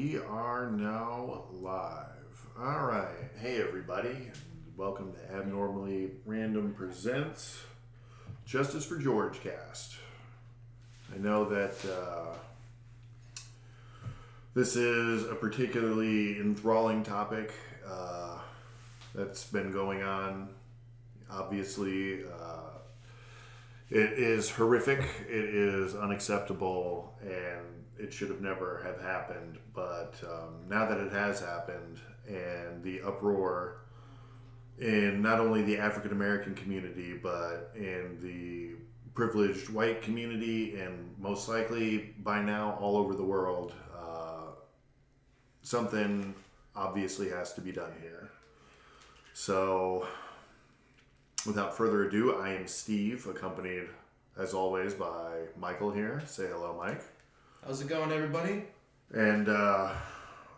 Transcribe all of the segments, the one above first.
We are now live. All right. Hey, everybody. Welcome to Abnormally Random Presents Justice for George Cast. I know that this is a particularly enthralling topic that's been going on. Obviously, it is horrific, it is unacceptable, and it should have never have happened. But now that it has happened, and the uproar in not only the African American community, but in the privileged white community, and most likely by now all over the world, something obviously has to be done here. So, without further ado, I am Steve, accompanied as always by Michael here. Say hello, Mike. How's it going, everybody? And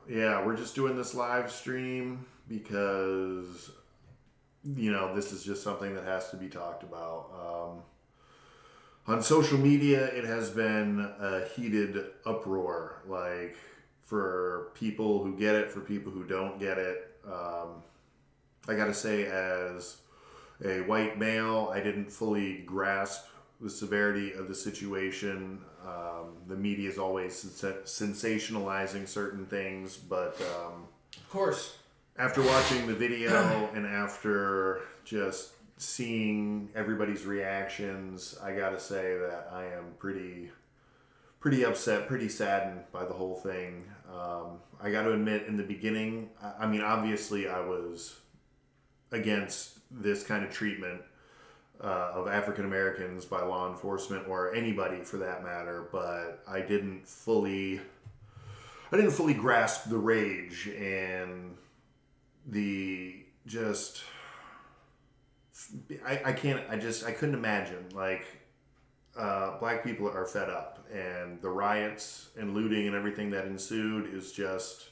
we're just doing this live stream because, this is just something that has to be talked about. On social media, it has been a heated uproar, like for people who get it, for people who don't get it. I gotta say, as a white male, I didn't fully grasp the severity of the situation. The media is always sensationalizing certain things, but of course, after watching the video and after just seeing everybody's reactions, I gotta say that I am pretty upset, pretty saddened by the whole thing. I gotta admit, in the beginning, I mean, obviously I was against this kind of treatment of African Americans by law enforcement, or anybody for that matter, but I didn't fully grasp the rage and the just I couldn't imagine, like, black people are fed up, and the riots and looting and everything that ensued is just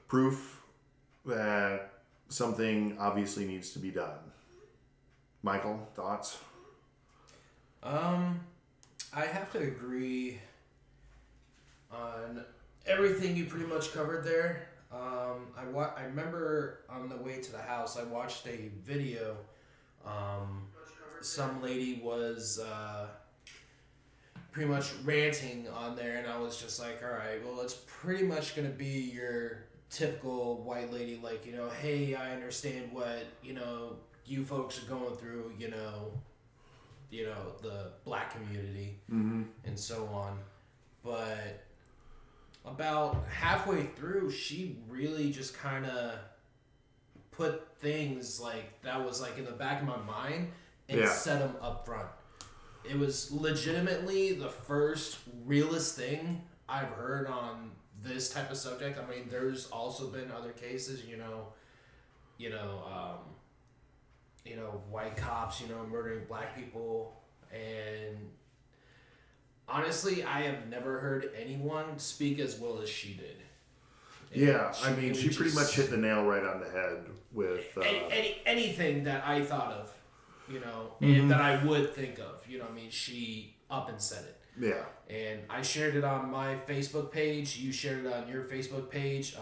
proof that something obviously needs to be done. Michael, thoughts? I have to agree on everything you pretty much covered there. I remember on the way to the house, I watched a video. Some lady was pretty much ranting on there, and I was just like, all right, well, it's pretty much going to be your typical white lady, like, hey, I understand what, you folks are going through, the black community, Mm-hmm. and so on. But about halfway through, she really just kind of put things like that was like in the back of my mind and set them up front. It was legitimately the first realist thing I've heard on this type of subject. I mean, there's also been other cases, white cops, murdering black people, and honestly, I have never heard anyone speak as well as she did. And she pretty much hit the nail right on the head with anything that I thought of, mm-hmm. and that I would think of, she up and said it. Yeah. And I shared it on my Facebook page. You shared it on your Facebook page.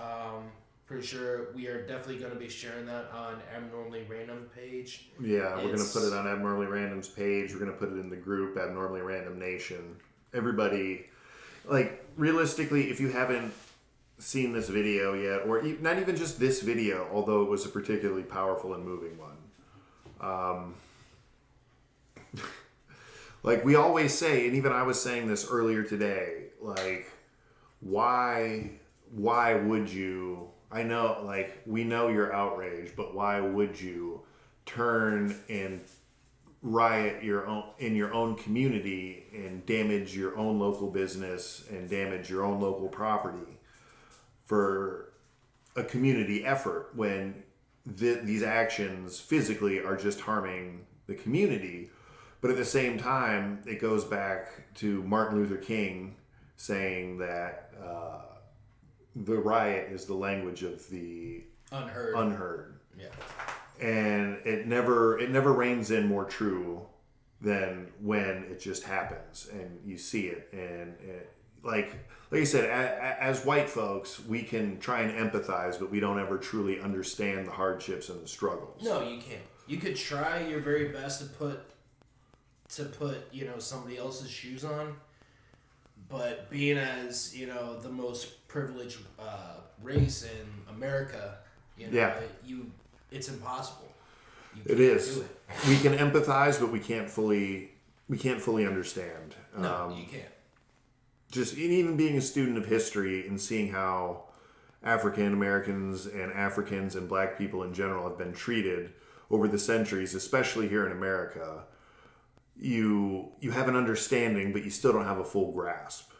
Pretty sure we are definitely going to be sharing that on Abnormally Random page. Yeah, we're going to put it on Abnormally Random's page. We're going to put it in the group, Abnormally Random Nation. Everybody, like, realistically, if you haven't seen this video yet, or not even just this video, although it was a particularly powerful and moving one. Like we always say, and even I was saying this earlier today, like, why would you, I know, like, we know you're outraged, but why would you turn and riot in your own community and damage your own local business and damage your own local property for a community effort when these actions physically are just harming the community? But at the same time, it goes back to Martin Luther King saying that the riot is the language of the unheard. Yeah. And it never reigns in more true than when it just happens and you see it, and like you said, as white folks, we can try and empathize, but we don't ever truly understand the hardships and the struggles. No, you can't. You could try your very best to put somebody else's shoes on, but being as the most privileged race in America, it's impossible. It is. Do it. We can empathize, but we can't fully understand. No, you can't. Just even being a student of history and seeing how African Americans and Africans and black people in general have been treated over the centuries, especially here in America, you have an understanding, but you still don't have a full grasp.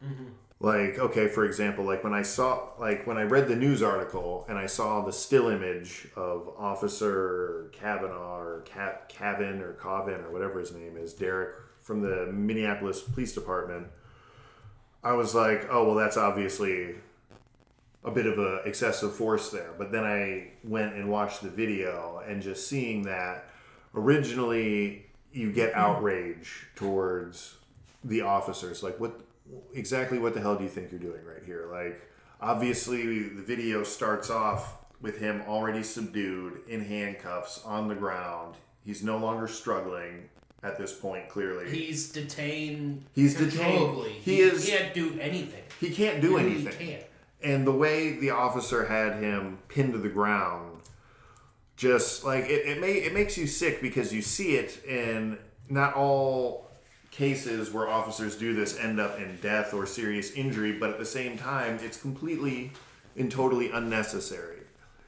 Mm-hmm. Like, okay, for example, like when I read the news article and I saw the still image of Officer Kavanaugh or Chauvin or whatever his name is, Derek from the Minneapolis Police Department, I was like, oh, well, that's obviously a bit of a excessive force there. But then I went and watched the video, and just seeing that originally you get outrage towards the officers. Like, what the hell do you think you're doing right here? Like, obviously the video starts off with him already subdued, in handcuffs, on the ground. He's no longer struggling. At this point, clearly. He's detained. He can't do anything. He can't do anything. He can't. And the way the officer had him pinned to the ground, just like it makes you sick, because you see it, and not all cases where officers do this end up in death or serious injury, but at the same time, it's completely and totally unnecessary.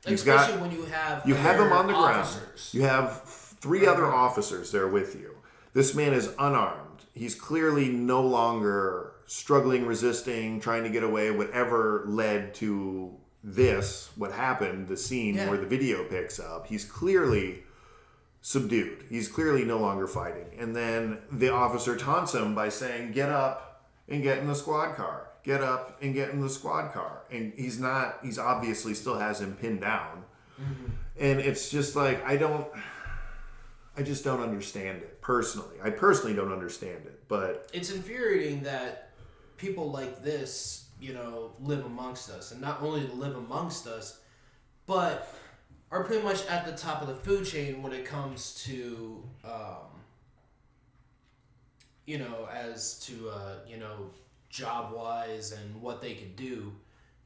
Especially when you have him on the ground. Officers. You have 3 other officers there with you. This man is unarmed. He's clearly no longer struggling, resisting, trying to get away, whatever led to what happened, the scene where the video picks up. He's clearly subdued. He's clearly no longer fighting. And then the officer taunts him by saying, get up and get in the squad car. Get up and get in the squad car. And he's obviously still has him pinned down. Mm-hmm. And it's just like, I just don't understand it personally. I personally don't understand it, but it's infuriating that people like this, live amongst us, and not only live amongst us, but are pretty much at the top of the food chain when it comes to, job wise and what they could do.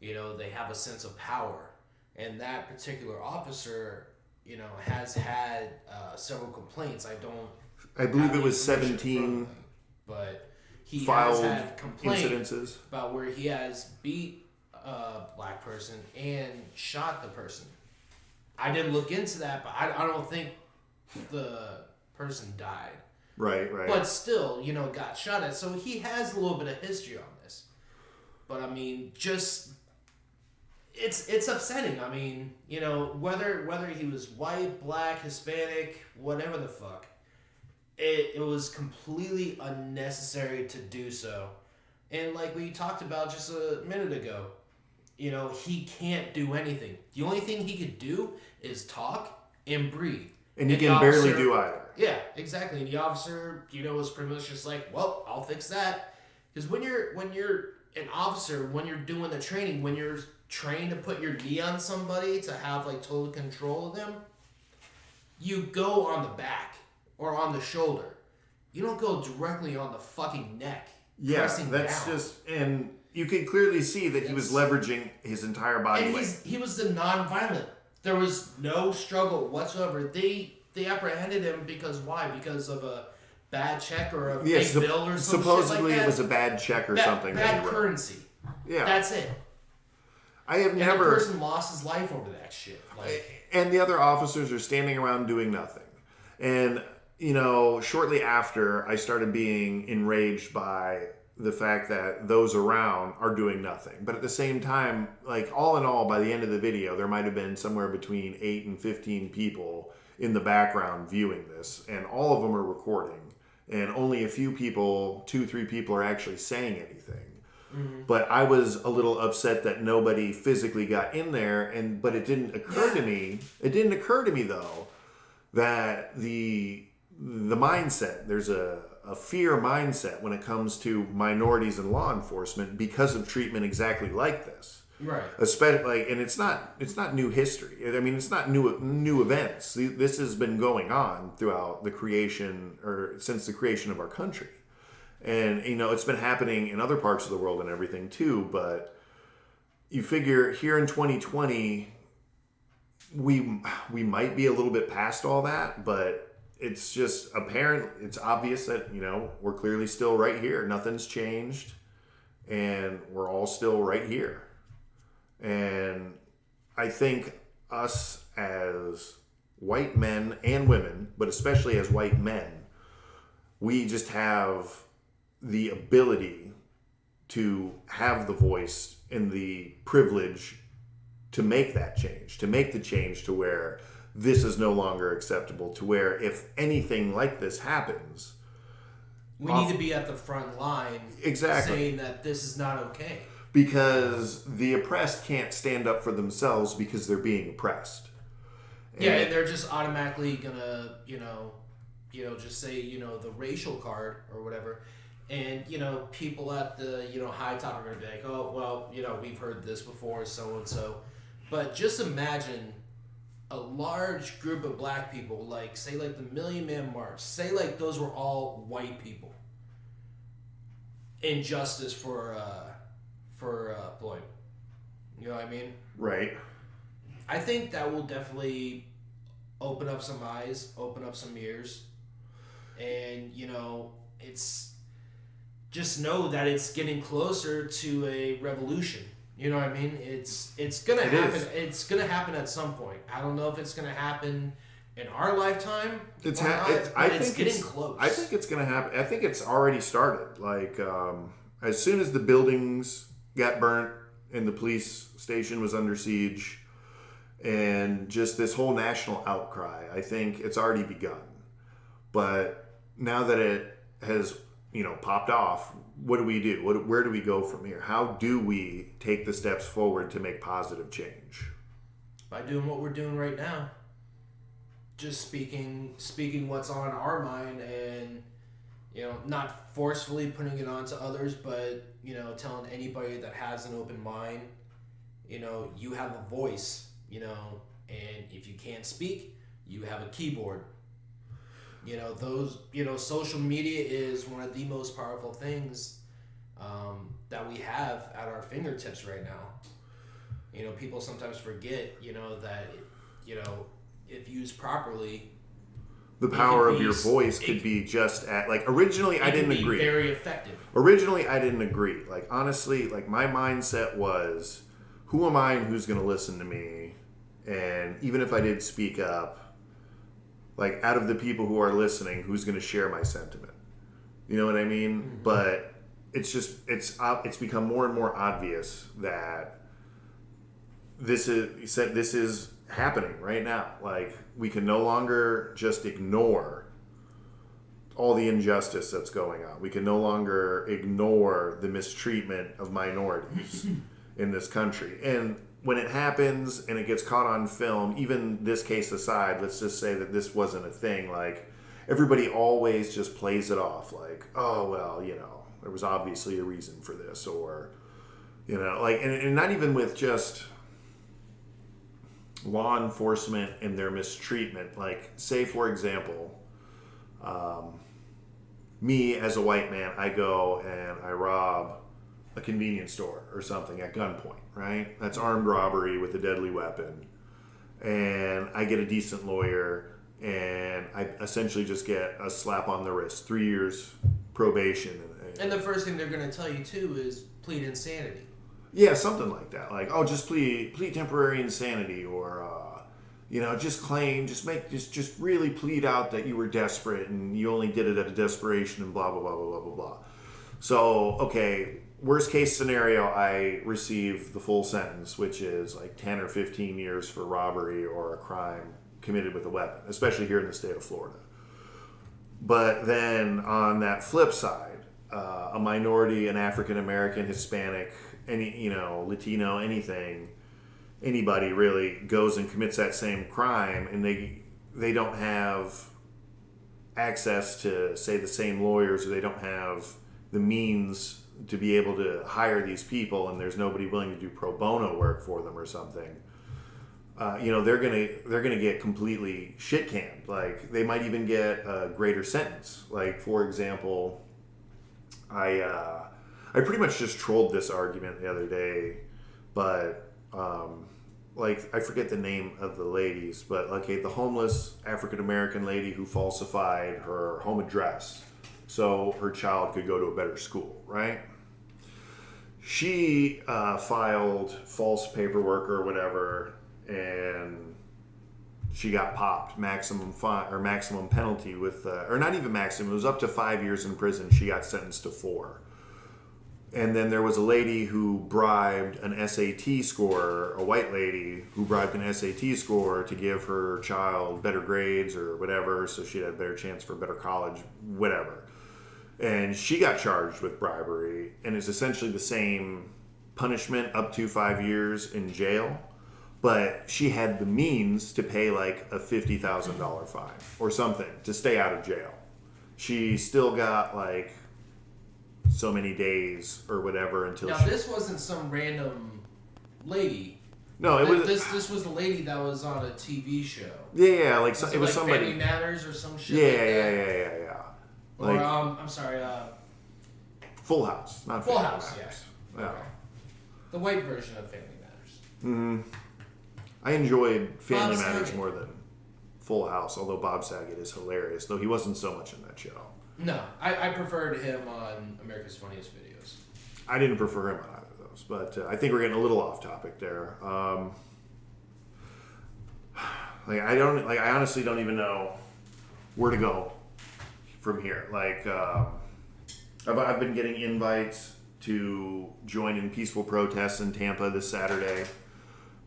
They have a sense of power, and that particular officer, has had several complaints. I believe it was 17, but he filed has had complaints incidences about where he has beat a black person and shot the person. I didn't look into that, but I don't think the person died. Right. But still, got shot at. So he has a little bit of history on this. But I mean, just it's upsetting. I mean, whether he was white, black, Hispanic, whatever the fuck, it was completely unnecessary to do so. And like we talked about just a minute ago, he can't do anything. The only thing he could do is talk and breathe. And he can barely do either. Yeah, exactly. And the officer, was pretty much just like, well, I'll fix that. Because when you're an officer, when you're doing the training, when you're trained to put your knee on somebody to have like total control of them, you go on the back or on the shoulder. You don't go directly on the fucking neck. Yeah, that's down. And you can clearly see that he was leveraging his entire body weight. He was the non-violent. There was no struggle whatsoever. They apprehended him because why? Because of a bad check or a fake bill or something. Supposedly like that. It was a bad check or something. Bad currency. Yeah. That's it. And the person lost his life over that shit. And the other officers are standing around doing nothing. And, shortly after, I started being enraged by the fact that those around are doing nothing. But at the same time, like, all in all, by the end of the video, there might have been somewhere between 8 and 15 people in the background viewing this. And all of them are recording. And only a few people, 2-3 people, are actually saying anything. Mm-hmm. But I was a little upset that nobody physically got in there, but it didn't occur to me. It didn't occur to me though that the the mindset. There's a fear mindset when it comes to minorities in law enforcement because of treatment exactly like this. Right. Especially, like, and it's not new history. I mean, it's not new events. This has been going on throughout the creation, or since the creation of our country. And, you know, it's been happening in other parts of the world and everything too, but you figure here in 2020, we might be a little bit past all that, but it's just apparent, it's obvious that, you know, we're clearly still right here. Nothing's changed, and we're all still right here. And I think us as white men and women, but especially as white men, we just have the ability to have the voice and the privilege to make that change, to make the change to where this is no longer acceptable, to where if anything like this happens, we need to be at the front line, exactly, saying that this is not okay. Because the oppressed can't stand up for themselves because they're being oppressed. And they're just automatically gonna, just say, the racial card or whatever. And, people at the, high top are going to be like, oh, well, we've heard this before, so-and-so. But just imagine a large group of black people, say the Million Man March, say those were all white people in justice for Floyd. You know what I mean? Right. I think that will definitely open up some eyes, open up some ears. And, it's... just know that it's getting closer to a revolution. You know what I mean? It's gonna happen. It's gonna happen at some point. I don't know if it's gonna happen in our lifetime. It's getting close. I think it's gonna happen. I think it's already started. As soon as the buildings got burnt and the police station was under siege, and just this whole national outcry, I think it's already begun. But now that it has popped off, what do we do? Where do we go from here? How do we take the steps forward to make positive change? By doing what we're doing right now. Just speaking what's on our mind, and not forcefully putting it onto others, but telling anybody that has an open mind, you have a voice, and if you can't speak, you have a keyboard. Social media is one of the most powerful things that we have at our fingertips right now. People sometimes forget, that, if used properly, the power of your voice could be just at, originally I didn't agree. Very effective. Originally I didn't agree. Honestly, my mindset was, who am I and who's going to listen to me? And even if I did speak up, out of the people who are listening, who's going to share my sentiment? You know what I mean? Mm-hmm. But it's become more and more obvious that this is happening right now. We can no longer just ignore all the injustice that's going on. We can no longer ignore the mistreatment of minorities in this country. And when it happens and it gets caught on film, even this case aside, let's just say that this wasn't a thing. Everybody always just plays it off oh, well, there was obviously a reason for this, or, and not even with just law enforcement and their mistreatment. Say, for example, me as a white man, I go and I rob a convenience store or something at gunpoint, right? That's armed robbery with a deadly weapon. And I get a decent lawyer, and I essentially just get a slap on the wrist, 3 years probation. And the first thing they're going to tell you too is plead insanity. Yeah, something like that. Just plead temporary insanity, or just really plead out that you were desperate and you only did it out of desperation and blah blah blah blah blah blah blah. So, okay, worst case scenario, I receive the full sentence, which is 10 or 15 years for robbery or a crime committed with a weapon, especially here in the state of Florida. But then on that flip side, a minority, an African American, Hispanic, any Latino, anybody really goes and commits that same crime, and they don't have access to, say, the same lawyers, or they don't have the means to be able to hire these people, and there's nobody willing to do pro bono work for them or something, they're gonna get completely shit canned. Like, they might even get a greater sentence. Like, for example, I pretty much just trolled this argument the other day, but I forget the name of the ladies, but okay, the homeless African American lady who falsified her home address so her child could go to a better school, right? She filed false paperwork or whatever, and she got popped. Maximum fine or maximum penalty with, or not even maximum. It was up to 5 years in prison. She got sentenced to 4. And then there was a lady who bribed an SAT scorer, a white lady who bribed an SAT scorer to give her child better grades or whatever, so she'd have a better chance for a better college, whatever. And she got charged with bribery, and it's essentially the same punishment, up to 5 years in jail. But she had the means to pay like a $50,000 fine or something to stay out of jail. She still got like so many days or whatever until. Now this wasn't some random lady. No, it was this was the lady that was on a TV show. Yeah, like it was like somebody. Family Matters or some shit. Yeah. Or Like, I'm sorry. Full House, not Full Family House. Matters. Yeah. Okay. The white version of Family Matters. Mm-hmm. I enjoyed Family Bob Matters Saget. more than Full House, although Bob Saget is hilarious, though he wasn't so much in that show. No, I preferred him on America's Funniest Videos. I didn't prefer him on either of those, but I think we're getting a little off topic there. I honestly don't even know where to go from here. Like, I've been getting invites to join in peaceful protests in Tampa this Saturday.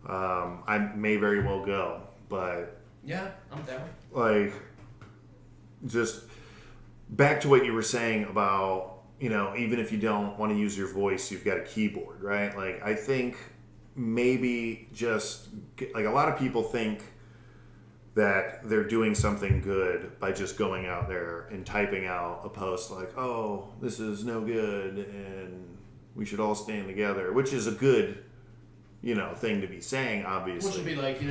I may very well go, but yeah, I'm down. Like, just back to what you were saying about, even if you don't want to use your voice, you've got a keyboard, right? Like, I think maybe just like a lot of people think that they're doing something good by just going out there and typing out a post like, oh, this is no good and we should all stand together, which is a good thing to be saying, obviously. Which would be like,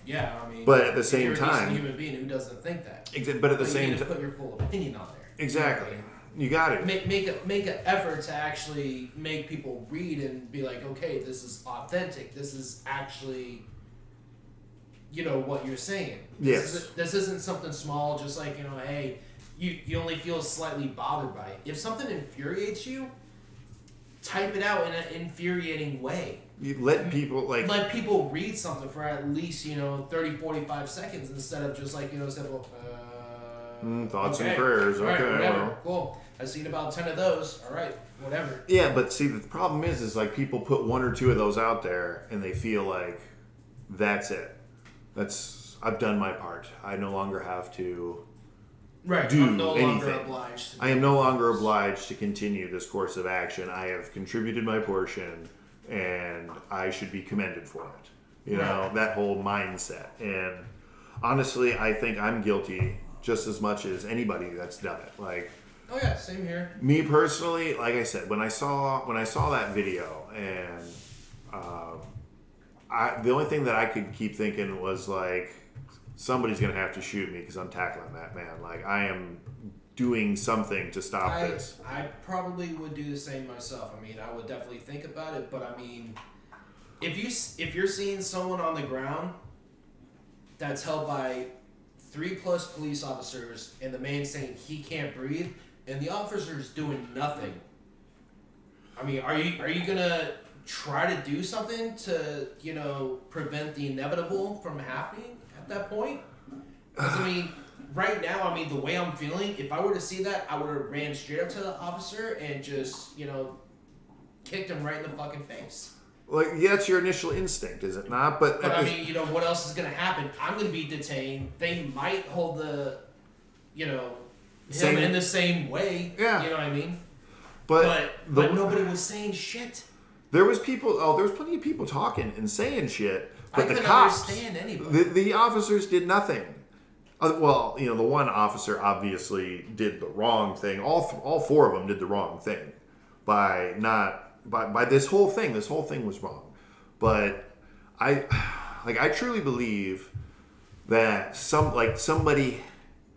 yeah, I mean. But at the if same you're a time, decent human being who doesn't think that. But at the you same need to time, put your full opinion on there. Exactly. You got it. Make an effort to actually make people read and be like, okay, this is authentic. This is actually, what you're saying. Yes. This isn't something small. Just like hey, you only feel slightly bothered by it. If something infuriates you, type it out in an infuriating way. You let people let people read something for at least 30, 45 seconds instead of just simple. Thoughts okay. and prayers. All right, okay, whatever. well. Cool. I've seen about 10 of those. All right, whatever. Yeah, but see, the problem is like people put 1 or 2 of those out there and they feel like that's it. I've done my part. I no longer have to do I'm no anything. longer obliged. I am no longer obliged to continue this course of action. I have contributed my portion, and I should be commended for it. That whole mindset. And honestly, I think I'm guilty just as much as anybody that's done it. Like, oh yeah, same here. me personally, like I said, when I saw that video, and the only thing that I could keep thinking was like, somebody's gonna have to shoot me because I'm tackling that man. Like, I am doing something to stop this. I probably would do the same myself. I mean, I would definitely think about it, but I mean, if you're seeing someone on the ground that's held by 3+ police officers and the man saying he can't breathe and the officer's doing nothing, I mean, are you gonna try to do something to prevent the inevitable from happening at that point? Because I mean, right now, I mean, the way I'm feeling, if I were to see that, I would have ran straight up to the officer and just kicked him right in the fucking face. Like, yeah, that's your initial instinct, is it not? But I mean, what else is going to happen? I'm going to be detained. They might hold him in the same way. Yeah. You know what I mean? But nobody was saying shit. There was plenty of people talking and saying shit. But I the couldn't cops, understand anybody. the officers did nothing. Well, you know, the one officer obviously did the wrong thing. All four of them did the wrong thing by this whole thing. This whole thing was wrong. But I truly believe that somebody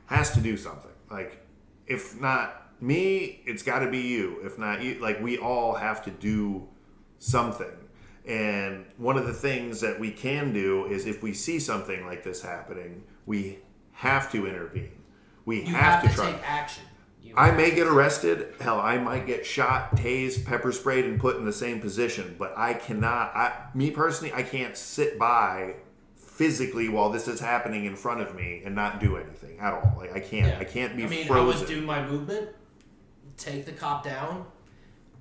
has to do something. Like, if not me, it's got to be you. If not you, like, we all have to do something. And one of the things that we can do is, if we see something like this happening, we have to intervene. You have to try. Take action. I may get arrested. Hell, I might get shot, tased, pepper sprayed, and put in the same position. But I cannot. Me personally, I can't sit by physically while this is happening in front of me and not do anything at all. Like, I can't. Yeah. I can't be frozen. I would do my movement, take the cop down,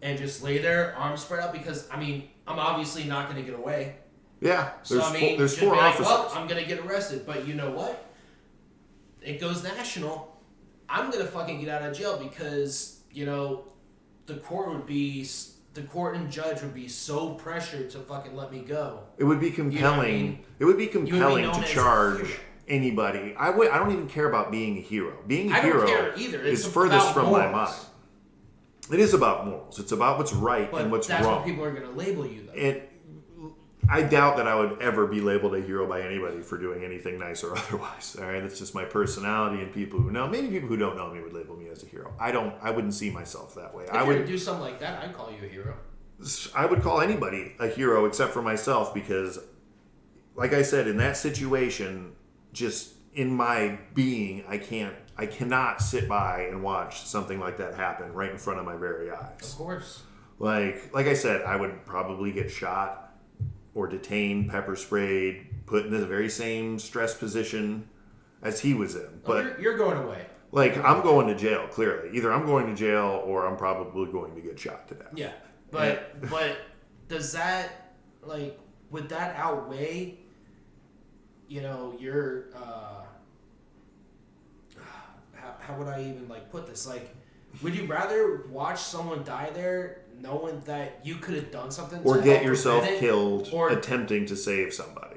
and just lay there, arms spread out, because I'm obviously not going to get away. Yeah, there's four officers. Well, I'm going to get arrested, but you know what? It goes national. I'm going to fucking get out of jail because, you know, the court and judge would be so pressured to fucking let me go. It would be compelling. You know what I mean? It would be compelling to charge anybody. I don't even care about being a hero. Being a hero is furthest from my mind. It is about morals. It's about what's right and what's wrong. That's what people are going to label you, though. I doubt that I would ever be labeled a hero by anybody for doing anything nice or otherwise. All right, that's just my personality, and people who know, maybe people who don't know me would label me as a hero. I wouldn't see myself that way. If you were to do something like that, I'd call you a hero. I would call anybody a hero except for myself, because, like I said, in that situation, just in my being, I cannot sit by and watch something like that happen right in front of my very eyes. Of course. Like I said, I would probably get shot or detained, pepper sprayed, put in the very same stress position as he was in. But you're going away. Like, I'm going to jail, clearly. Either I'm going to jail or I'm probably going to get shot to death. Yeah. But does that, like, would that outweigh, you know, your how would I even, like, put this? Like, would you rather watch someone die there knowing that you could have done something or get yourself killed attempting to save somebody?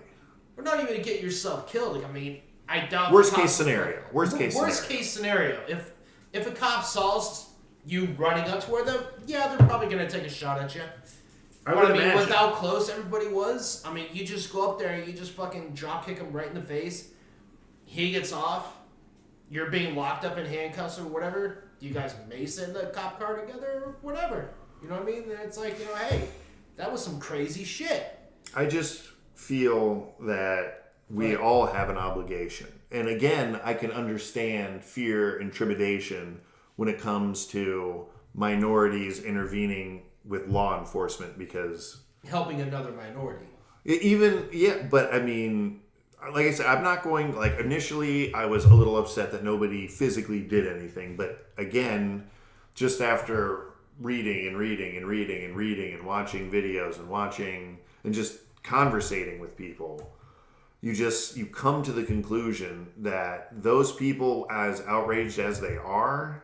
Or not even to get yourself killed. Like, I doubt. Worst case scenario. Worst case scenario. If a cop saws you running up toward them, yeah, they're probably gonna take a shot at you. With how close everybody was, you just go up there and you just fucking drop kick him right in the face. He gets off. You're being locked up in handcuffs or whatever. You guys may sit in the cop car together or whatever. You know what I mean? It's like, hey, that was some crazy shit. I just feel that we all have an obligation. And again, I can understand fear and trepidation when it comes to minorities intervening with law enforcement, because helping another minority. But like I said, I'm not going, like, initially I was a little upset that nobody physically did anything, but again, just after reading and watching videos and just conversating with people, you come to the conclusion that those people, as outraged as they are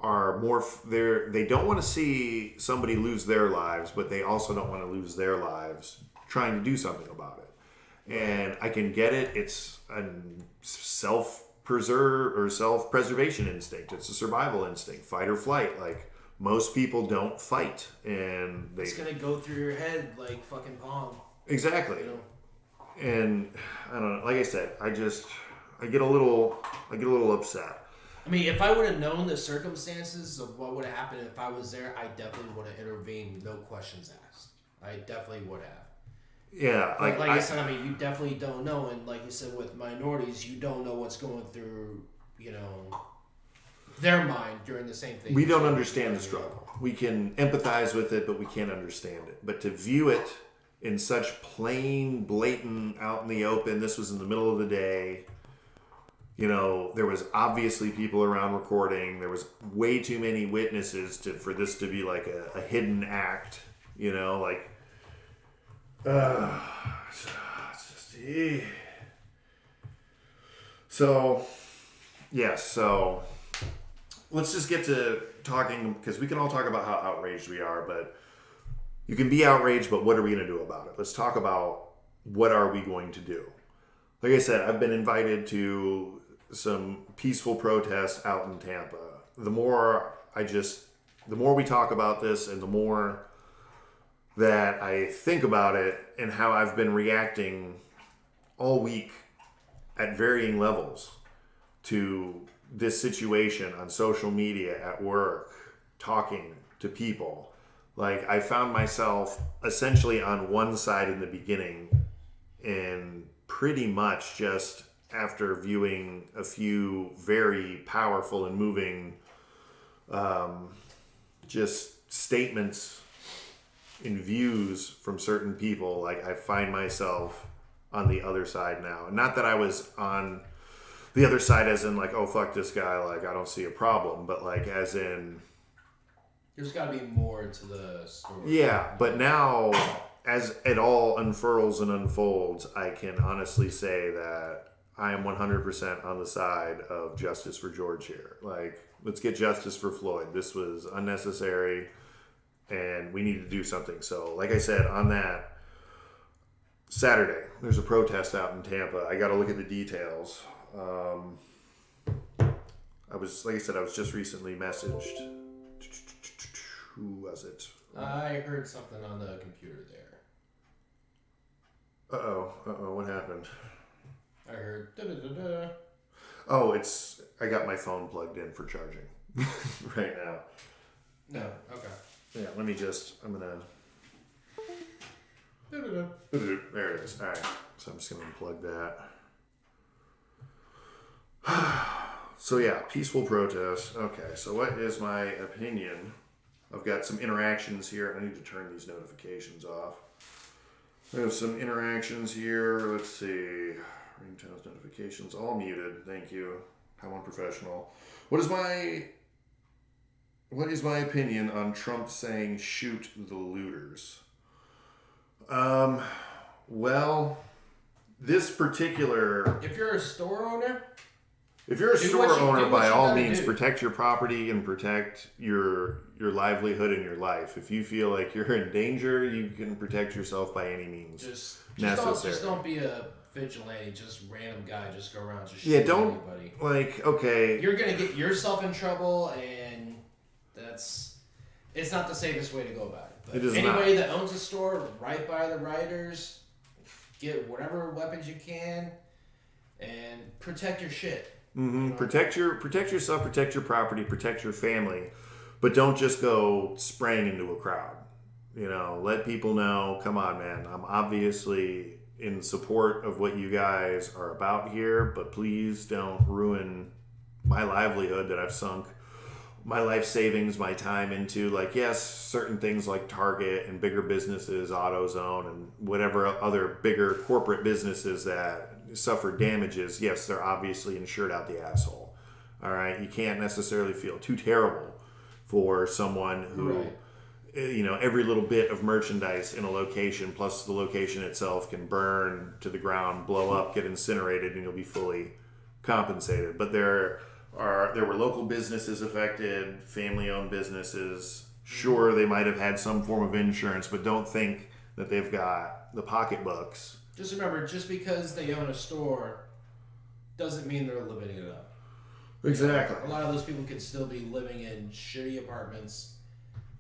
more, they don't want to see somebody lose their lives, but they also don't want to lose their lives trying to do something about it. And I can get it. It's a self-preservation instinct. It's a survival instinct, fight or flight. Like, most people don't fight, and it's gonna go through your head like fucking Pong. Exactly. You know? And I don't know. Like I said, I get a little upset. If I would have known the circumstances of what would have happened if I was there, I definitely would have intervened, no questions asked. I definitely would have. Yeah, like I said, you definitely don't know, and like you said, with minorities, you don't know what's going through, their mind during the same thing. We don't understand the struggle. We can empathize with it, but we can't understand it. But to view it in such plain, blatant, out in the open, this was in the middle of the day. There was obviously people around recording. There was way too many witnesses for this to be like a hidden act. So let's just get to talking, because we can all talk about how outraged we are, but you can be outraged, but what are we going to do about it? Let's talk about what are we going to do. Like I said, I've been invited to some peaceful protests out in Tampa. The more we talk about this, and the more that I think about it and how I've been reacting all week at varying levels to this situation on social media, at work, talking to people. Like, I found myself essentially on one side in the beginning, and pretty much just after viewing a few very powerful and moving just statements and views from certain people, like, I find myself on the other side now. Not that I was on the other side as in like, oh, fuck this guy, like, I don't see a problem, but like as in... There's got to be more to the story. Yeah, but now, as it all unfurls and unfolds, I can honestly say that I am 100% on the side of justice for George here. Like, let's get justice for Floyd. This was unnecessary, and we need to do something. So, like I said, on that Saturday, there's a protest out in Tampa. I got to look at the details. I was just recently messaged. Who was it? I heard something on the computer there. Uh-oh, what happened? I heard da-da-da-da. Oh, I got my phone plugged in for charging right now. No, okay. Yeah, I'm gonna... Da-da-da. There it is. All right, so I'm just gonna unplug that. So yeah, peaceful protest. Okay, so what is my opinion? I've got some interactions here. I need to turn these notifications off. I have some interactions here. Let's see. Ringtones, notifications, all muted. Thank you. How unprofessional. What is my opinion on Trump saying shoot the looters? Well, this particular... If you're a store owner... If you're a store owner, by all means, do. Protect your property and protect your livelihood and your life. If you feel like you're in danger, you can protect yourself by any means necessary. Just don't be a vigilante, just random guy, just go around just shooting anybody. Like, okay. You're going to get yourself in trouble, and it's not the safest way to go about it. But it is anybody that owns a store, right by the rioters, get whatever weapons you can, and protect your shit. Mm-hmm. You know? Protect yourself, protect your property, protect your family, but don't just go spraying into a crowd. You know, let people know, come on, man, I'm obviously in support of what you guys are about here, but please don't ruin my livelihood that I've sunk my life savings, my time into. Like, yes, certain things like Target and bigger businesses, AutoZone, and whatever other bigger corporate businesses that suffer damages, yes, they're obviously insured out the asshole. All right, you can't necessarily feel too terrible for someone who, right, you know, every little bit of merchandise in a location plus the location itself can burn to the ground, blow up, get incinerated, and you'll be fully compensated. But there were local businesses affected, family-owned businesses. Sure, they might have had some form of insurance, but don't think that they've got the pocketbooks. Just remember, just because they own a store doesn't mean they're living it up. Exactly. You know, a lot of those people can still be living in shitty apartments,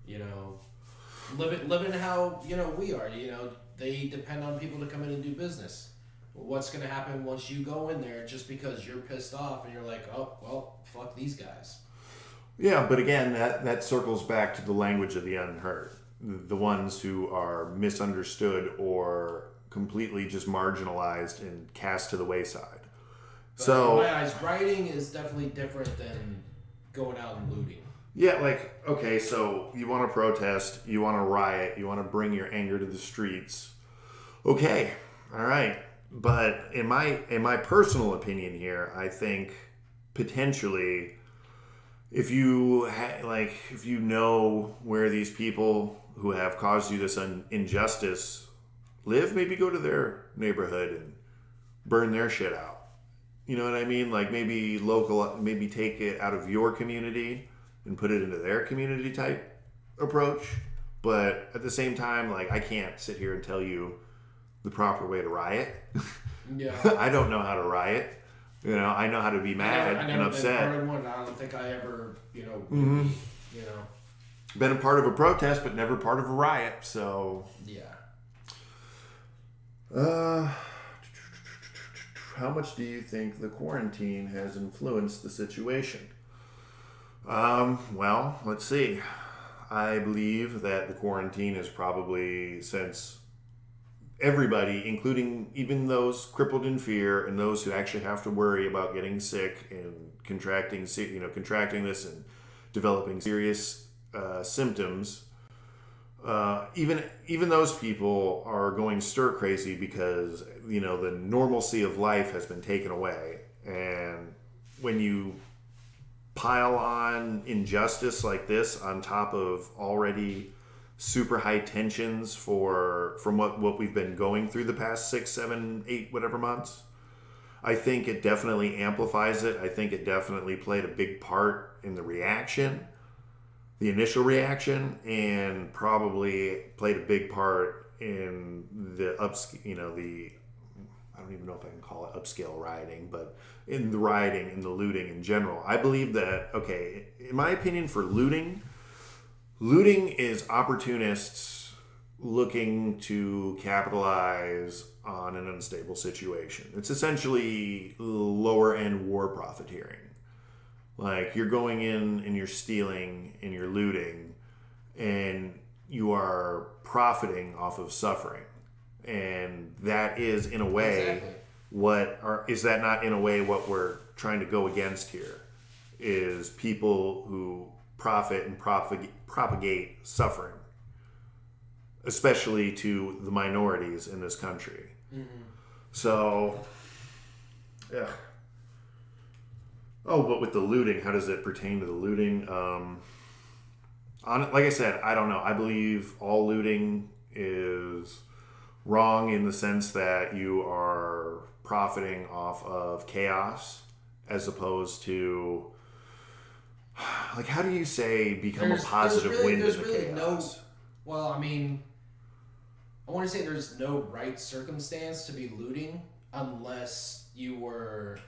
you know, living how, you know, we are. You know, they depend on people to come in and do business. What's going to happen once you go in there just because you're pissed off and you're like, oh, well, fuck these guys? Yeah, but again, that circles back to the language of the unheard. The ones who are misunderstood or completely just marginalized and cast to the wayside. But so, in my eyes, rioting is definitely different than going out and looting. Yeah, like, okay, so you want to protest, you want to riot, you want to bring your anger to the streets. Okay, all right. But in my personal opinion here, I think potentially if you know where these people who have caused you this injustice live, maybe go to their neighborhood and burn their shit out. You know what I mean? Like maybe take it out of your community and put it into their community type approach. But at the same time, like, I can't sit here and tell you the proper way to riot. Yeah. I don't know how to riot. You know, I know how to be mad I and never upset. been part of one. I don't think I ever, you know, you know. Been a part of a protest, but never part of a riot. So, Yeah. How much do you think the quarantine has influenced the situation? Well, let's see. I believe that the quarantine is probably, since everybody, including even those crippled in fear and those who actually have to worry about getting sick and contracting this and developing serious symptoms, even those people are going stir crazy because the normalcy of life has been taken away, and when you pile on injustice like this on top of already super high tensions from what we've been going through the past 6, 7, 8 whatever months, I think it definitely amplifies it. I think it definitely played a big part in the initial reaction, and probably played a big part in the I don't even know if I can call it upscale rioting, but in the rioting and the looting in general. I believe that, okay, in my opinion, for looting is opportunists looking to capitalize on an unstable situation. It's essentially lower end war profiteering. Like, you're going in and you're stealing and you're looting and you are profiting off of suffering. And that is, in a way, is that not in a way what we're trying to go against here? Is people who profit and propagate suffering, especially to the minorities in this country. Mm-hmm. So, yeah. Oh, but with the looting, how does it pertain to the looting? Like I said, I don't know. I believe all looting is wrong in the sense that you are profiting off of chaos as opposed to, like, how do you say become a positive wind in the chaos? Well, I mean, I want to say there's no right circumstance to be looting unless you were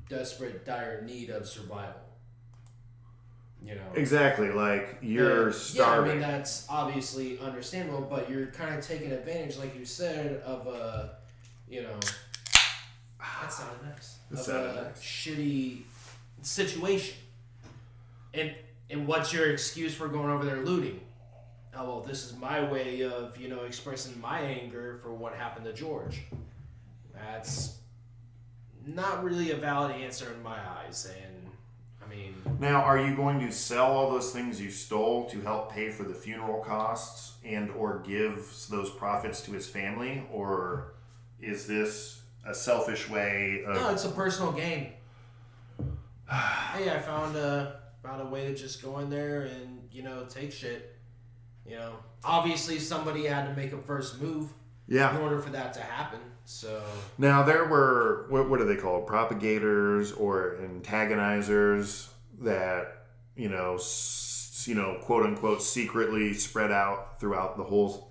desperate, dire need of survival. Exactly, like you're starving. Yeah, I mean, that's obviously understandable, but you're kind of taking advantage, like you said, of a, that sounded nice. Shitty situation. And what's your excuse for going over there looting? Oh, well, this is my way of, expressing my anger for what happened to George. That's not really a valid answer in my eyes, and now, are you going to sell all those things you stole to help pay for the funeral costs and or give those profits to his family? Or is this a selfish way of... No, it's a personal gain. Hey, I found a way to just go in there and, take shit. Obviously somebody had to make a first move in order for that to happen. So now there were, what are they called? Propagators or antagonizers that, quote unquote, secretly spread out throughout the whole,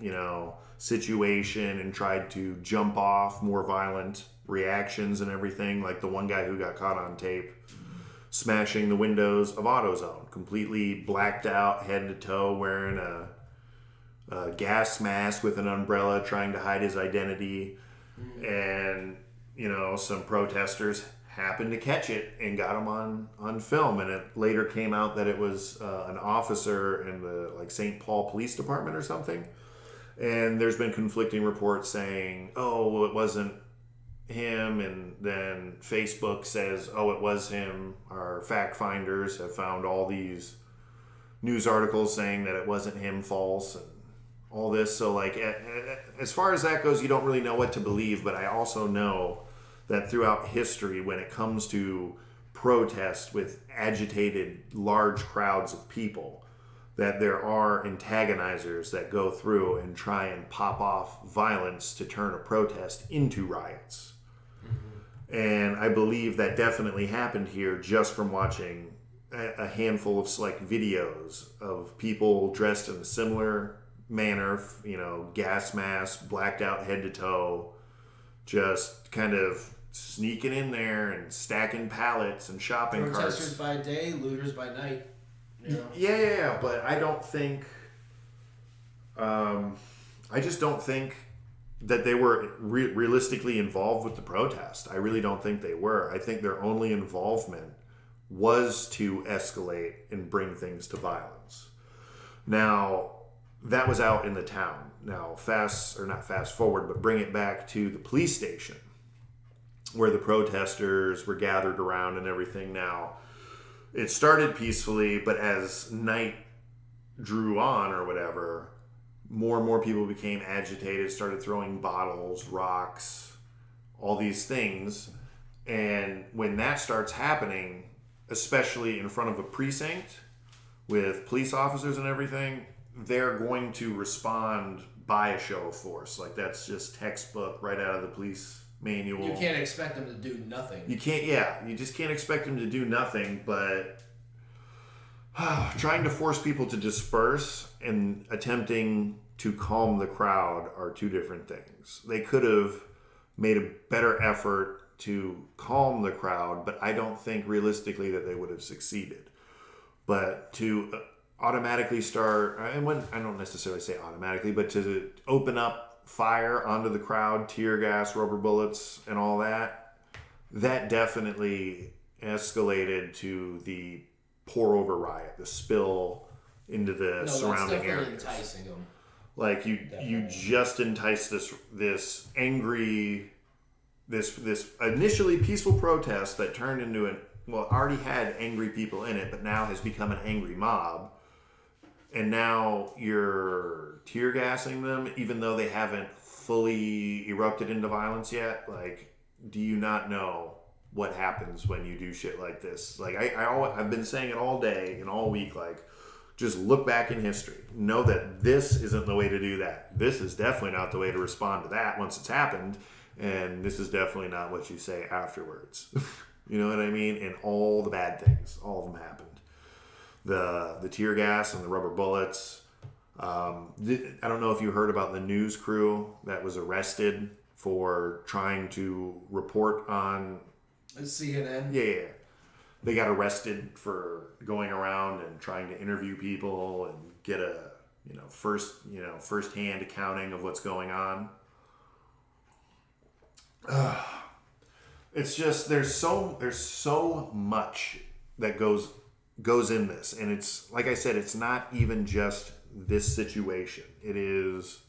situation and tried to jump off more violent reactions and everything. Like the one guy who got caught on tape smashing the windows of AutoZone, completely blacked out head to toe, wearing a gas mask with an umbrella, trying to hide his identity. And, some protesters happened to catch it and got him on film. And it later came out that it was an officer in the St. Paul Police Department or something. And there's been conflicting reports saying, oh, well, it wasn't him. And then Facebook says, oh, it was him. Our fact finders have found all these news articles saying that it wasn't him, false, and all this. So as far as that goes, you don't really know what to believe, but I also know that throughout history, when it comes to protest with agitated large crowds of people, that there are antagonizers that go through and try and pop off violence to turn a protest into riots. Mm-hmm. And I believe that definitely happened here just from watching a handful of select videos of people dressed in a similar manner, gas mask, blacked out head to toe, just kind of sneaking in there and stacking pallets and shopping Protesters carts. by day, looters by night. You know? Yeah, but I don't think. I just don't think that they were realistically involved with the protest. I really don't think they were. I think their only involvement was to escalate and bring things to violence. Now, that was out in the town. Now, not fast forward, but bring it back to the police station where the protesters were gathered around and everything. Now, it started peacefully, but as night drew on or whatever, more and more people became agitated, started throwing bottles, rocks, all these things. And when that starts happening, especially in front of a precinct with police officers and everything, they're going to respond by a show of force. Like, that's just textbook right out of the police manual. You can't expect them to do nothing. You just can't expect them to do nothing, but trying to force people to disperse and attempting to calm the crowd are two different things. They could have made a better effort to calm the crowd, but I don't think realistically that they would have succeeded. But to automatically start, and when I don't necessarily say automatically, but to open up fire onto the crowd, tear gas, rubber bullets, and all that, that definitely escalated to the pour over riot, the spill into the surrounding areas. Enticing them. Like you just enticed this angry, this initially peaceful protest that turned into already had angry people in it, but now has become an angry mob. And now you're tear gassing them, even though they haven't fully erupted into violence yet. Like, do you not know what happens when you do shit like this? Like, I've been saying it all day and all week. Like, just look back in history. Know that this isn't the way to do that. This is definitely not the way to respond to that once it's happened. And this is definitely not what you say afterwards. You know what I mean? And all the bad things, all of them happened. The tear gas and the rubber bullets. I don't know if you heard about the news crew that was arrested for trying to report on CNN. Yeah. They got arrested for going around and trying to interview people and get a first-hand accounting of what's going on. It's just there's so much that goes in this, and it's like I said, it's not even just this situation. It is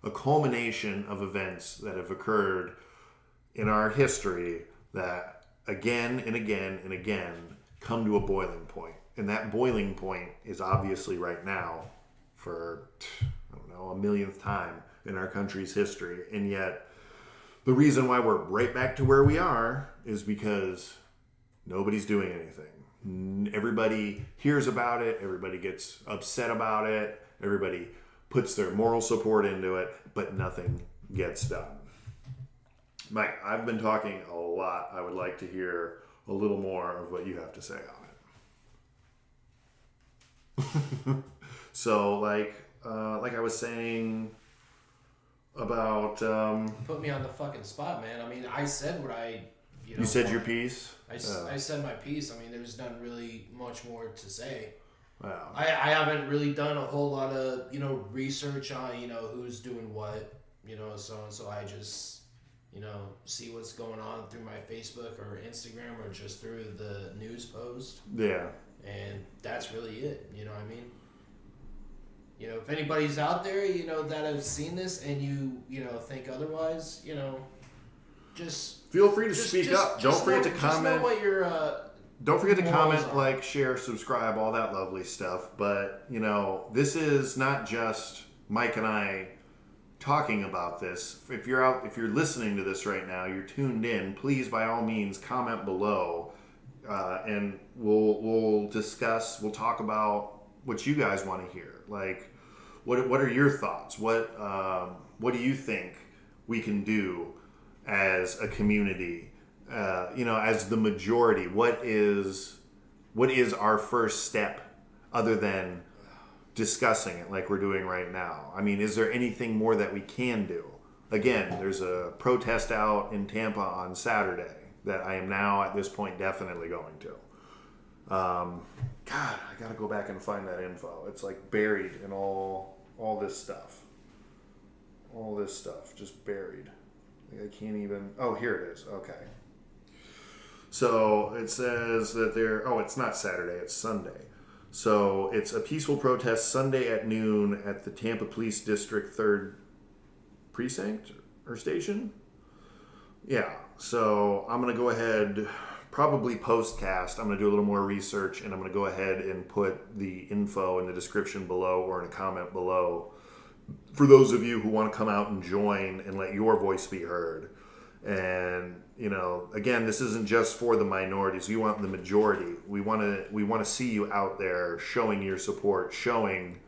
a culmination of events that have occurred in our history that again and again and again come to a boiling point. And that boiling point is obviously right now for, I don't know, a millionth time in our country's history. And yet the reason why we're right back to where we are is because nobody's doing anything. Everybody hears about it. Everybody gets upset about it. Everybody puts their moral support into it, but nothing gets done. Mike, I've been talking a lot. I would like to hear a little more of what you have to say on it. So, like I was saying about... Put me on the fucking spot, man. I mean, I said what I... You said your piece? I said my piece. I mean, there's not really much more to say. Wow. I haven't really done a whole lot of, research on, who's doing what, so I just... see what's going on through my Facebook or Instagram or just through the news post. Yeah. And that's really it. You know what I mean? If anybody's out there, that have seen this and you think otherwise, just feel free to speak up. Don't forget to comment. Just know what your don't forget to comment, like, share, subscribe, all that lovely stuff. But, this is not just Mike and I talking about this. If you're listening to this right now, you're tuned in, please by all means comment below, and we'll discuss, we'll talk about what you guys want to hear. Like, what are your thoughts? What do you think we can do as a community, as the majority? What is our first step other than discussing it like we're doing right now? I mean, is there anything more that we can do? again, there's a protest out in Tampa on Saturday that I am now at this point definitely going to. God, I gotta go back and find that info. It's like buried in all this stuff. All this stuff just buried. I can't even. Oh, here it is. Okay. So it says that it's not Saturday, it's Sunday. So it's a peaceful protest Sunday at noon at the Tampa Police District 3rd Precinct or Station. Yeah. So I'm going to go ahead, probably postcast. I'm going to do a little more research, and I'm going to go ahead and put the info in the description below or in a comment below for those of you who want to come out and join and let your voice be heard. And, again, this isn't just for the minorities. We want the majority. We want to see you out there showing your support, showing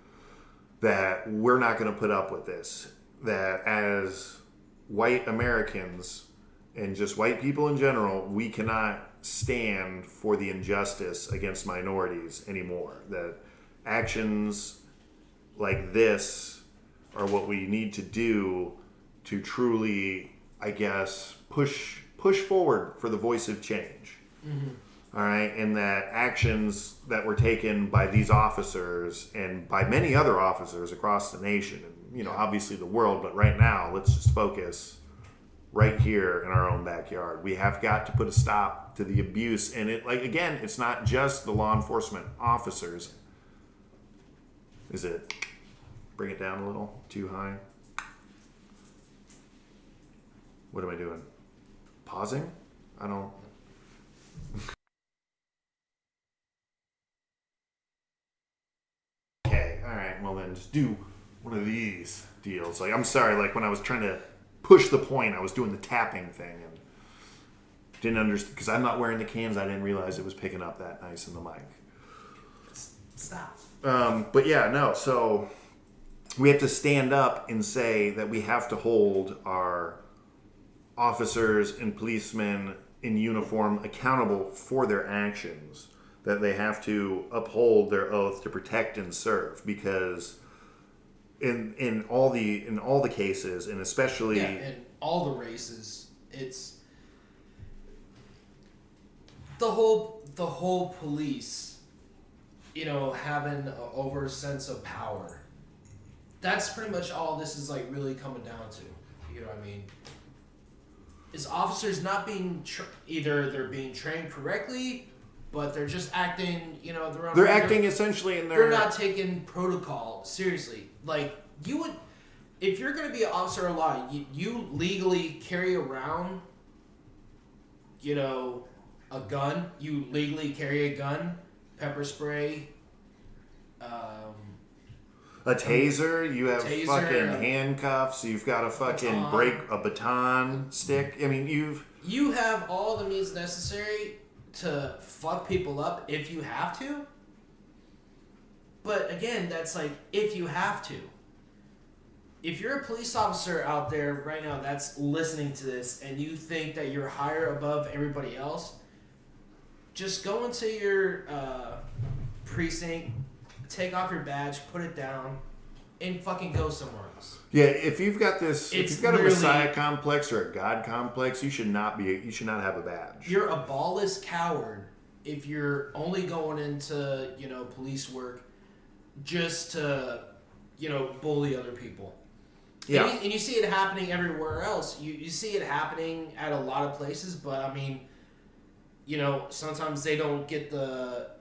that we're not going to put up with this. That as white Americans and just white people in general, we cannot stand for the injustice against minorities anymore. That actions like this are what we need to do to truly, I guess, push forward for the voice of change. Mm-hmm. All right, and that actions that were taken by these officers and by many other officers across the nation, and obviously the world, but right now, let's just focus right here in our own backyard. We have got to put a stop to the abuse, and it's not just the law enforcement officers. Is it? Bring it down a little too high. What am I doing? Pausing? I don't. Okay, alright, well then just do one of these deals. I'm sorry, when I was trying to push the point, I was doing the tapping thing and didn't understand, because I'm not wearing the cans, I didn't realize it was picking up that nice in the mic. Stop. But yeah, no, so we have to stand up and say that we have to hold our officers and policemen in uniform accountable for their actions, that they have to uphold their oath to protect and serve, because in all the cases, and especially in all the races, it's the whole police, having an over sense of power. That's pretty much all this is really coming down to. You know what I mean? Is officers not being either they're being trained correctly, but they're just acting, their own. They're acting essentially in their. They're not taking protocol seriously. You would, if you're going to be an officer of law, you legally carry around, a gun. You legally carry a gun, pepper spray. A taser, you have fucking handcuffs, you've got a fucking a baton stick. I mean, you have all the means necessary to fuck people up if you have to. But again, that's if you have to. If you're a police officer out there right now that's listening to this and you think that you're higher above everybody else, just go into your precinct, take off your badge, put it down, and fucking go somewhere else. Yeah, if you've got a Messiah complex or a God complex, you should not have a badge. You're a ballless coward if you're only going into, police work just to, bully other people. Yeah. And you see it happening everywhere else. You see it happening at a lot of places, but I mean, sometimes they don't get the,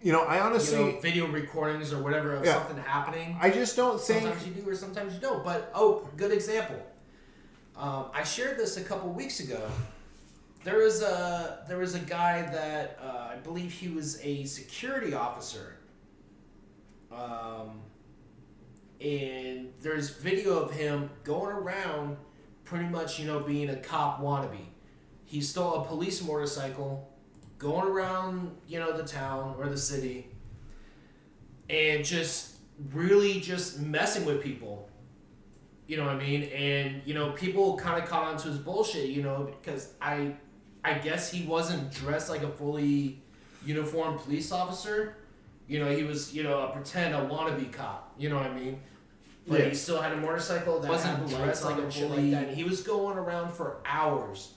I honestly video recordings or whatever of something happening. I just don't think sometimes you do or sometimes you don't. But good example. I shared this a couple weeks ago. There was a guy that I believe he was a security officer. And there's video of him going around pretty much, being a cop wannabe. He stole a police motorcycle, going around, the town or the city, and just really just messing with people. You know what I mean? And, people kind of caught on to his bullshit, because I guess he wasn't dressed like a fully uniformed police officer. He was, a wannabe cop. You know what I mean? But Yeah. he still had a motorcycle that Wasn't had lights dressed on like a and shit like bully. that. And he was going around for hours,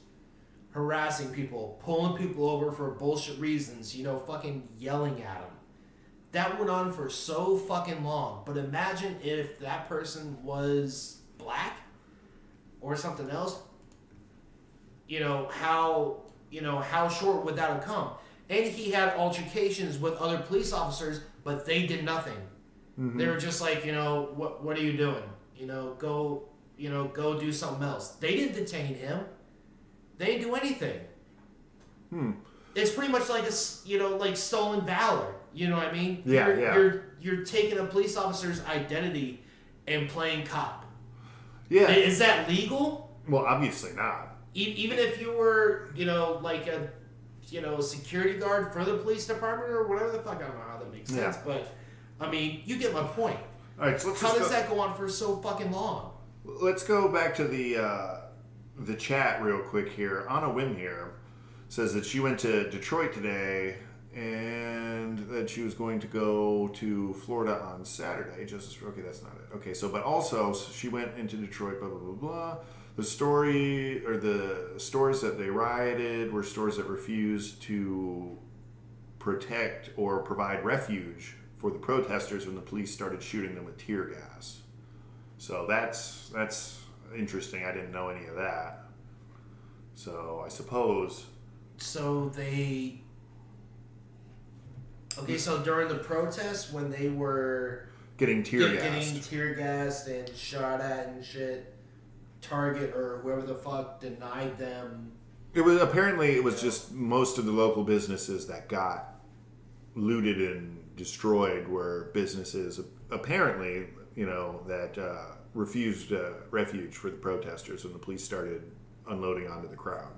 harassing people, pulling people over for bullshit reasons, fucking yelling at them. That went on for so fucking long. But imagine if that person was black or something else. How short would that have come? And he had altercations with other police officers, but they did nothing. Mm-hmm. They were just like, what are you doing? Go do something else. They didn't detain him. They didn't do anything. It's pretty much like like stolen valor. You know what I mean? Yeah, You're taking a police officer's identity and playing cop. Yeah. Is that legal? Well, obviously not. Even if you were, like a, security guard for the police department or whatever the fuck, I don't know how that makes sense, but I mean, you get my point. All right, so how does that go on for so fucking long? Let's go back to the chat real quick here. On a whim here says that she went to Detroit today and that she was going to go to Florida on Saturday. Okay, that's not it. Okay, but also she went into Detroit. Blah blah blah blah. The story or the stores that they rioted were stores that refused to protect or provide refuge for the protesters when the police started shooting them with tear gas. So that's interesting. I didn't know any of that. So I suppose. So they. Okay, so during the protests when they were getting tear gassed and shot at and shit, Target or whoever the fuck denied them. It was just most of the local businesses that got looted and destroyed were businesses apparently, that refused refuge for the protesters when the police started unloading onto the crowd.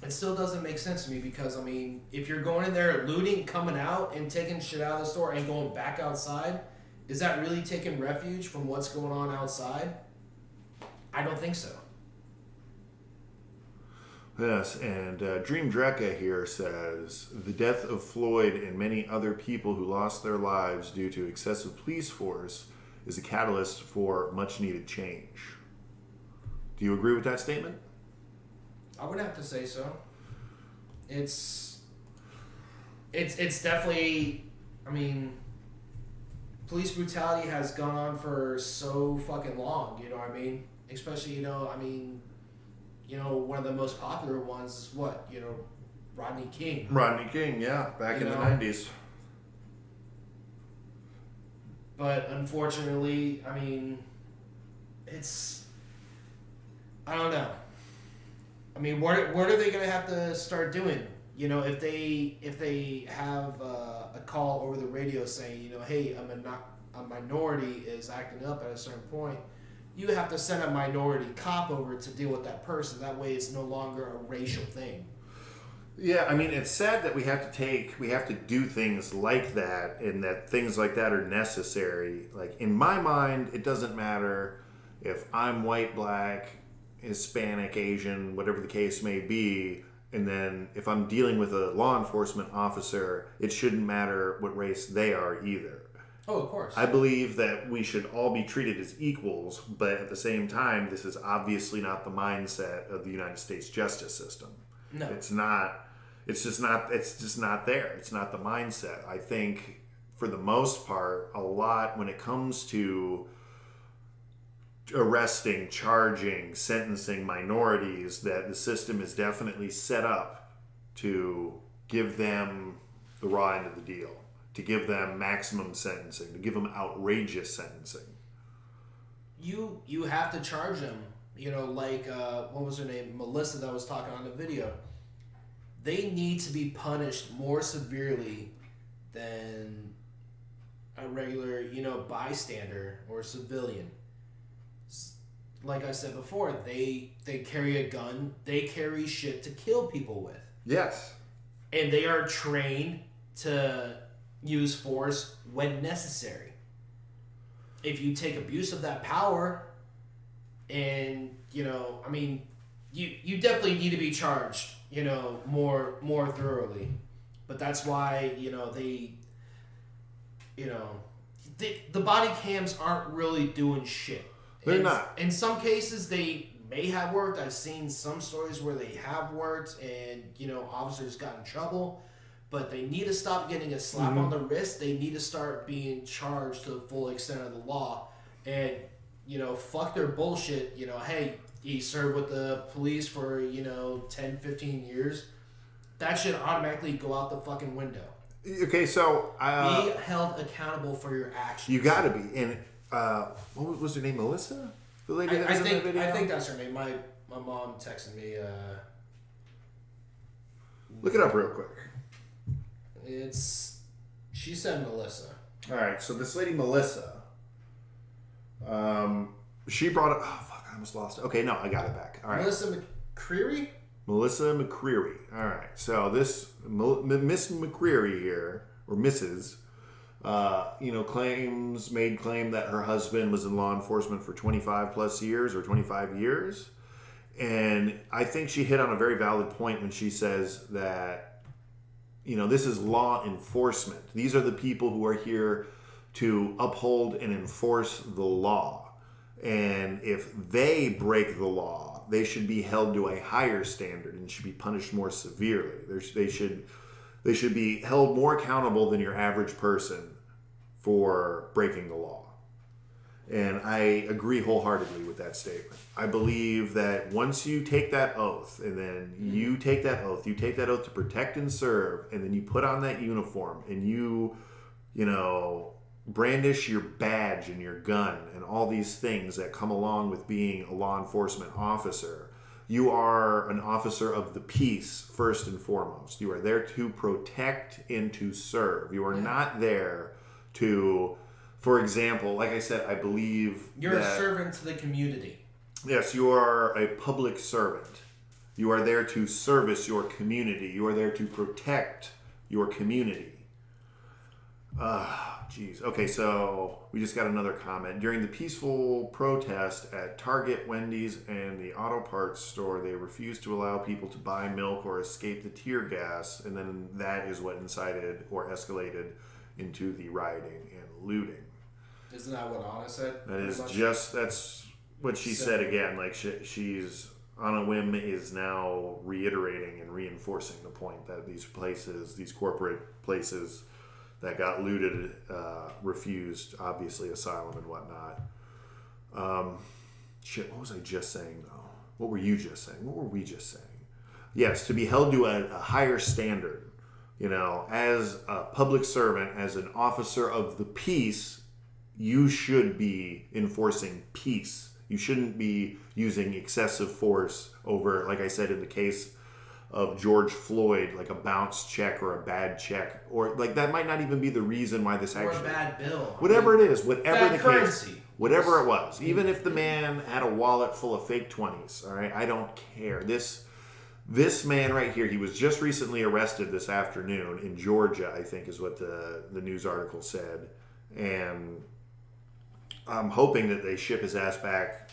It still doesn't make sense to me because, I mean, if you're going in there looting, coming out, and taking shit out of the store and going back outside, is that really taking refuge from what's going on outside? I don't think so. Yes, and Dream Drecka here says, the death of Floyd and many other people who lost their lives due to excessive police force is a catalyst for much needed change. Do you agree with that statement? I would have to say so. It's definitely, I mean, police brutality has gone on for so fucking long, you know what I mean? Especially, one of the most popular ones is what, Rodney King. Rodney King, yeah, back in the 90s. But unfortunately, I mean, I don't know. I mean, what are they going to have to start doing? If they have a call over the radio saying, hey, a minority is acting up at a certain point, you have to send a minority cop over to deal with that person. That way it's no longer a racial thing. Yeah, I mean, it's sad that we have to do things like that and that things like that are necessary. Like, in my mind, it doesn't matter if I'm white, black, Hispanic, Asian, whatever the case may be, and then if I'm dealing with a law enforcement officer, it shouldn't matter what race they are either. Oh, of course. I believe that we should all be treated as equals, but at the same time, this is obviously not the mindset of the United States justice system. No. It's not. It's just not there. It's not the mindset. I think for the most part, a lot when it comes to arresting, charging, sentencing minorities, that the system is definitely set up to give them the raw end of the deal, to give them maximum sentencing, to give them outrageous sentencing. You have to charge them, like what was her name, Melissa, that was talking on the video. They need to be punished more severely than a regular, bystander or civilian. Like I said before, they carry a gun, they carry shit to kill people with. Yes. And they are trained to use force when necessary. If you take abuse of that power and, you definitely need to be charged, more thoroughly. But that's why, the body cams aren't really doing shit. They're not. In some cases, they may have worked. I've seen some stories where they have worked and, officers got in trouble. But they need to stop getting a slap on the wrist. They need to start being charged to the full extent of the law. And, fuck their bullshit. Hey, he served with the police for, 10, 15 years. That should automatically go out the fucking window. Okay, so... be held accountable for your actions. You gotta be. And, what was her name? Melissa? The lady that was in that video? I think that's her name. My mom texted me. Look it up real quick. She said Melissa. All right, so this lady Melissa, she brought up. Oh fuck, I almost lost it. Okay, no, I got it back. All right, Melissa McCreary. Melissa McCreary. All right, so this Miss McCreary here, or Mrs. Made claim that her husband was in law enforcement for 25 plus years or 25 years, and I think she hit on a very valid point when she says that. This is law enforcement. These are the people who are here to uphold and enforce the law. And if they break the law, they should be held to a higher standard and should be punished more severely. They should be held more accountable than your average person for breaking the law. And I agree wholeheartedly with that statement. I believe that once you take that oath, and then you take that oath to protect and serve, and then you put on that uniform, and you brandish your badge and your gun and all these things that come along with being a law enforcement officer, you are an officer of the peace first and foremost. You are there to protect and to serve. You are not there to... For example, like I said, I believe you're a servant to the community. Yes, you are a public servant. You are there to service your community. You are there to protect your community. Jeez. Okay, so we just got another comment. During the peaceful protest at Target, Wendy's, and the auto parts store, they refused to allow people to buy milk or escape the tear gas, and then that is what incited or escalated into the rioting and looting. Isn't that what Anna said? That's what she said again. Like she's on a whim is now reiterating and reinforcing the point that these corporate places that got looted, refused obviously asylum and whatnot. What was I just saying though? What were you just saying? What were we just saying? Yes, to be held to a higher standard. As a public servant, as an officer of the peace, you should be enforcing peace. You shouldn't be using excessive force over, like I said, in the case of George Floyd, like a bounce check or a bad check, or like that might not even be the reason why this actually... Or a bad bill. Whatever it is, whatever the currency. Case, whatever it was. Even if the man had a wallet full of fake 20s, all right? I don't care. This man right here, he was just recently arrested this afternoon in Georgia, I think is what the news article said. And I'm hoping that they ship his ass back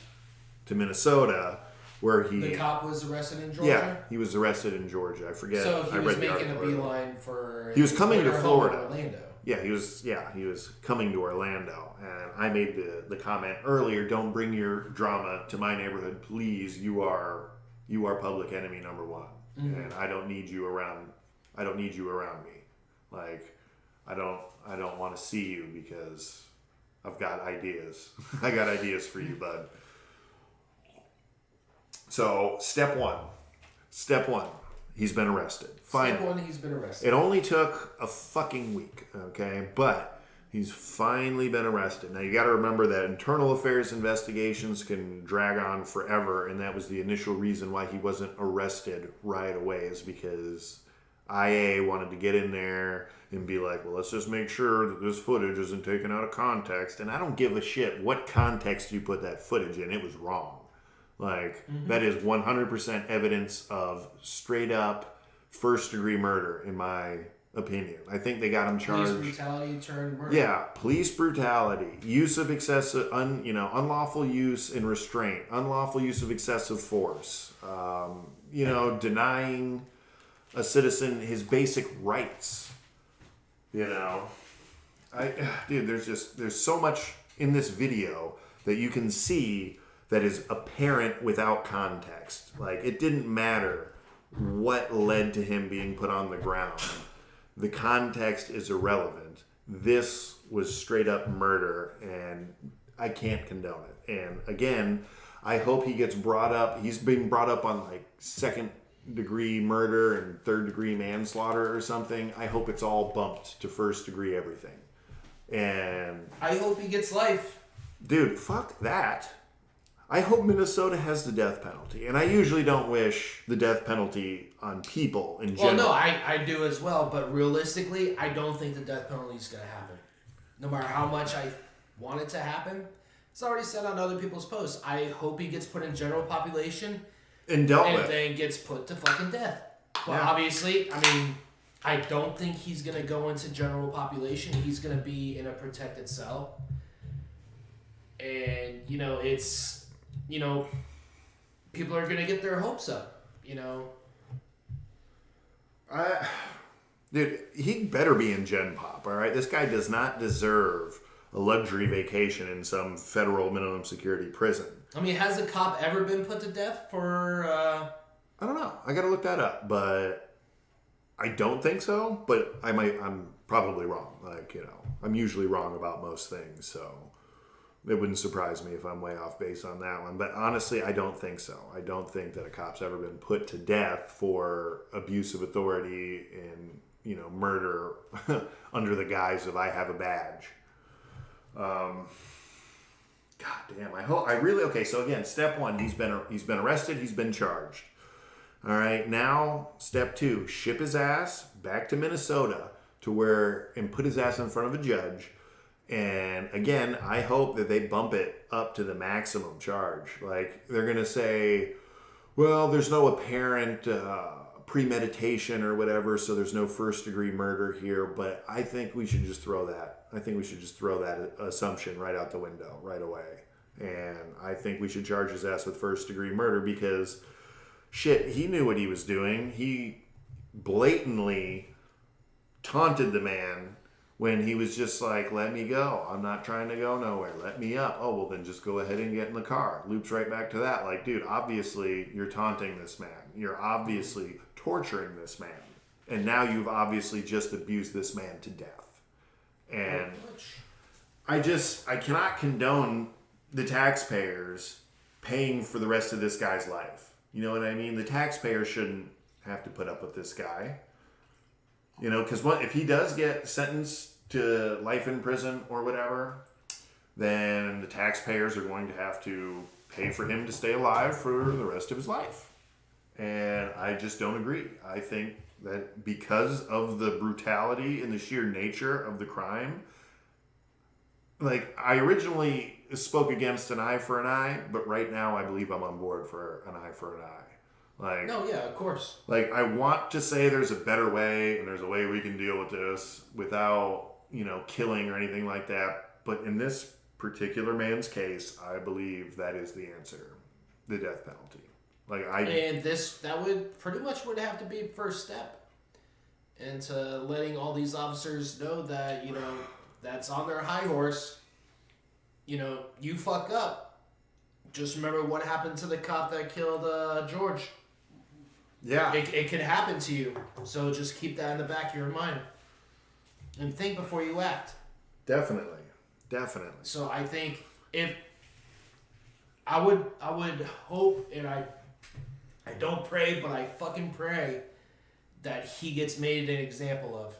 to Minnesota where he... The cop was arrested in Georgia? Yeah, he was arrested in Georgia. I forget. So he I was read the making a article. beeline for... He was coming to Florida. Orlando. Yeah, he was coming to Orlando. And I made the comment earlier, don't bring your drama to my neighborhood, please. You are public enemy number one. Mm-hmm. And I don't need you around. I don't need you around me. Like, I don't want to see you because I've got ideas. I got ideas for you, bud. So, step one. He's been arrested. Fine. Step one, he's been arrested. It only took a fucking week, okay? But he's finally been arrested. Now, you got to remember that internal affairs investigations can drag on forever, and that was the initial reason why he wasn't arrested right away, is because IA wanted to get in there and be like, well, let's just make sure that this footage isn't taken out of context. And I don't give a shit what context you put that footage in. It was wrong. Like, that is 100% evidence of straight up first-degree murder, in my opinion. I think they got him charged. Police brutality turned murder. Yeah, police brutality, use of excessive, unlawful use and restraint, unlawful use of excessive force, denying a citizen his basic rights, Dude, there's so much in this video that you can see that is apparent without context. Like, it didn't matter what led to him being put on the ground. The context is irrelevant. This was straight up murder, and I can't condone it. And again, I hope he gets brought up. He's being brought up on like second-degree murder and third-degree manslaughter or something. I hope it's all bumped to first-degree everything. And I hope he gets life. Dude, fuck that. I hope Minnesota has the death penalty. And I usually don't wish the death penalty on people in general. Well, no, I do as well. But realistically, I don't think the death penalty is going to happen. No matter how much I want it to happen. It's already said on other people's posts. I hope he gets put in general population. And dealt with. And then gets put to fucking death. Well, yeah. Obviously, I mean, I don't think he's going to go into general population. He's going to be in a protected cell. And, it's... people are going to get their hopes up, Dude, he better be in Gen Pop, all right? This guy does not deserve a luxury vacation in some federal minimum security prison. I mean, has a cop ever been put to death for... I don't know. I got to look that up, but I don't think so, but I'm probably wrong. Like, I'm usually wrong about most things, so... It wouldn't surprise me if I'm way off base on that one. But honestly, I don't think so. I don't think that a cop's ever been put to death for abuse of authority and, murder under the guise of I have a badge. God damn. Okay, so again, step one, he's been arrested, he's been charged. All right, now step two, ship his ass back to Minnesota and put his ass in front of a judge. And again, I hope that they bump it up to the maximum charge. Like, they're going to say, well, there's no apparent premeditation or whatever, so there's no first-degree murder here. But I think we should just throw that. I think we should just throw that assumption right out the window right away. And I think we should charge his ass with first-degree murder because, shit, he knew what he was doing. He blatantly taunted the man when he was just like, let me go. I'm not trying to go nowhere. Let me up. Oh, well, then just go ahead and get in the car. Loops right back to that. Like, dude, obviously you're taunting this man. You're obviously torturing this man. And now you've obviously just abused this man to death. And I cannot condone the taxpayers paying for the rest of this guy's life. You know what I mean? The taxpayers shouldn't have to put up with this guy. Because if he does get sentenced to life in prison or whatever, then the taxpayers are going to have to pay for him to stay alive for the rest of his life. And I just don't agree. I think that because of the brutality and the sheer nature of the crime, like, I originally spoke against an eye for an eye, but right now I believe I'm on board for an eye for an eye. Like, no, yeah, of course. Like, I want to say there's a better way and there's a way we can deal with this without, killing or anything like that. But in this particular man's case, I believe that is the answer. The death penalty. And that would pretty much have to be first step into letting all these officers know that, that's on their high horse. You fuck up. Just remember what happened to the cop that killed George. Yeah. It can happen to you. So just keep that in the back of your mind. And think before you act. Definitely. So I think if I would hope, and I don't pray, but I fucking pray that he gets made an example of.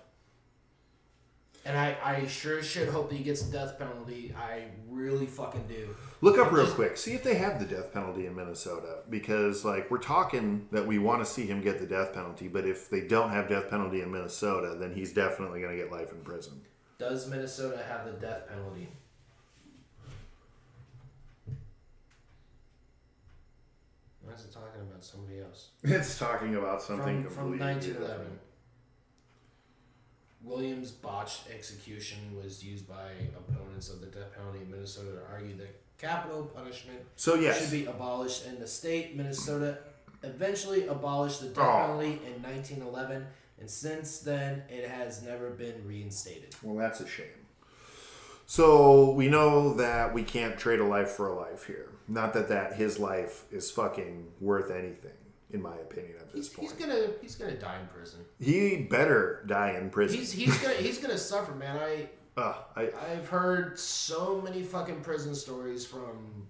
And I sure should hope that he gets the death penalty. I really fucking do. Look up real quick. See if they have the death penalty in Minnesota. Because, we're talking that we want to see him get the death penalty. But if they don't have death penalty in Minnesota, then he's definitely going to get life in prison. Does Minnesota have the death penalty? Why is it talking about somebody else? It's talking about something from completely 1911. different. Williams' botched execution was used by opponents of the death penalty in Minnesota to argue that capital punishment should be abolished in the state. Minnesota eventually abolished the death penalty in 1911, and since then it has never been reinstated. Well, that's a shame. So we know that we can't trade a life for a life here. Not that his life is fucking worth anything, in my opinion, at this point. He's gonna die in prison. He better die in prison. He's gonna suffer, man. I've heard so many fucking prison stories from,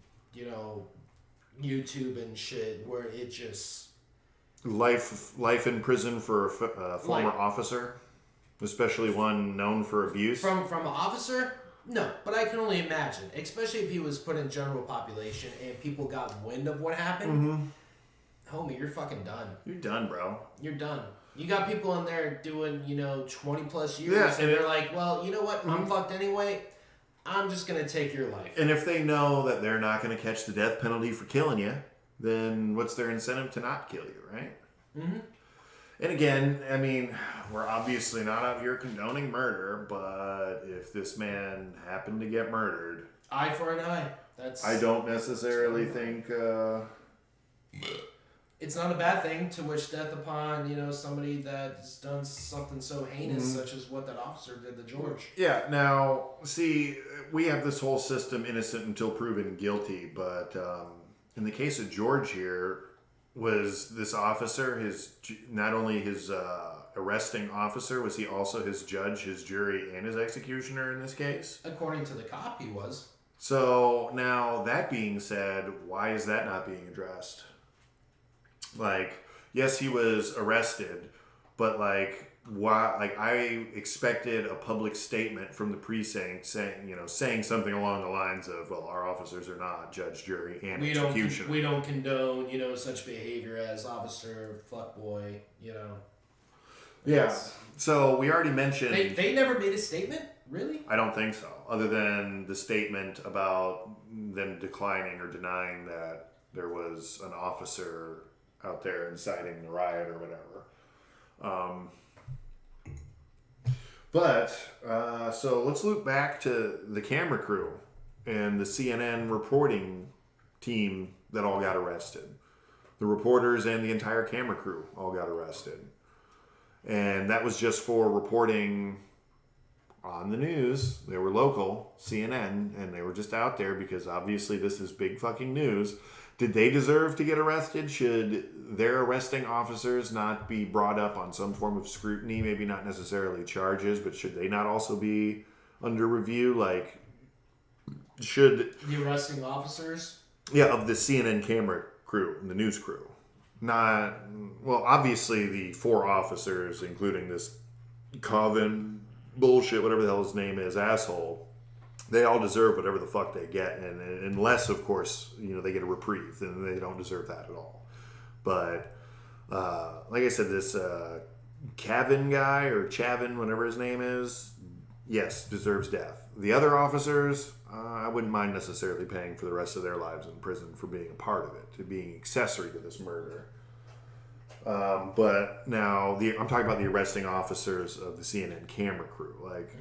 YouTube and shit where it just life in prison for a former officer, especially one known for abuse. From an officer. No, but I can only imagine, especially if he was put in general population and people got wind of what happened. Homie, you're fucking done. You're done, bro. You're done. You got people in there doing, 20 plus years, and they're like, well, you know what? I'm fucked anyway. I'm just going to take your life. And if they know that they're not going to catch the death penalty for killing you, then what's their incentive to not kill you, right? Mm-hmm. And again, I mean, we're obviously not out here condoning murder, but if this man happened to get murdered... Eye for an eye. I don't necessarily think... It's not a bad thing to wish death upon, somebody that's done something so heinous, such as what that officer did to George. Yeah, now, see, we have this whole system innocent until proven guilty, but in the case of George here, was this officer, not only his arresting officer, was he also his judge, his jury, and his executioner in this case? According to the cop, he was. So, now, that being said, why is that not being addressed? Like, yes, he was arrested, but why? I expected a public statement from the precinct saying something along the lines of, well, our officers are not judge, jury, and executioner. We don't condone, such behavior as officer, fuckboy, Yeah. So we already mentioned they never made a statement, really? I don't think so, other than the statement about them declining or denying that there was an officer out there inciting the riot or whatever. So let's loop back to the camera crew and the CNN reporting team that all got arrested. The reporters and the entire camera crew all got arrested. And that was just for reporting on the news. They were local, CNN, and they were just out there because obviously this is big fucking news. Did they deserve to get arrested? Should their arresting officers not be brought up on some form of scrutiny? Maybe not necessarily charges, but should they not also be under review? Should... The arresting officers? Yeah, of the CNN camera crew and the news crew. Not... Well, obviously the 4 officers, including this Chauvin bullshit, whatever the hell his name is, asshole... They all deserve whatever the fuck they get, and unless, of course, they get a reprieve, then they don't deserve that at all. But, like I said, this Chauvin guy, or Chauvin, whatever his name is, yes, deserves death. The other officers, I wouldn't mind necessarily paying for the rest of their lives in prison for being a part of it, to being accessory to this murder. But now, I'm talking about the arresting officers of the CNN camera crew.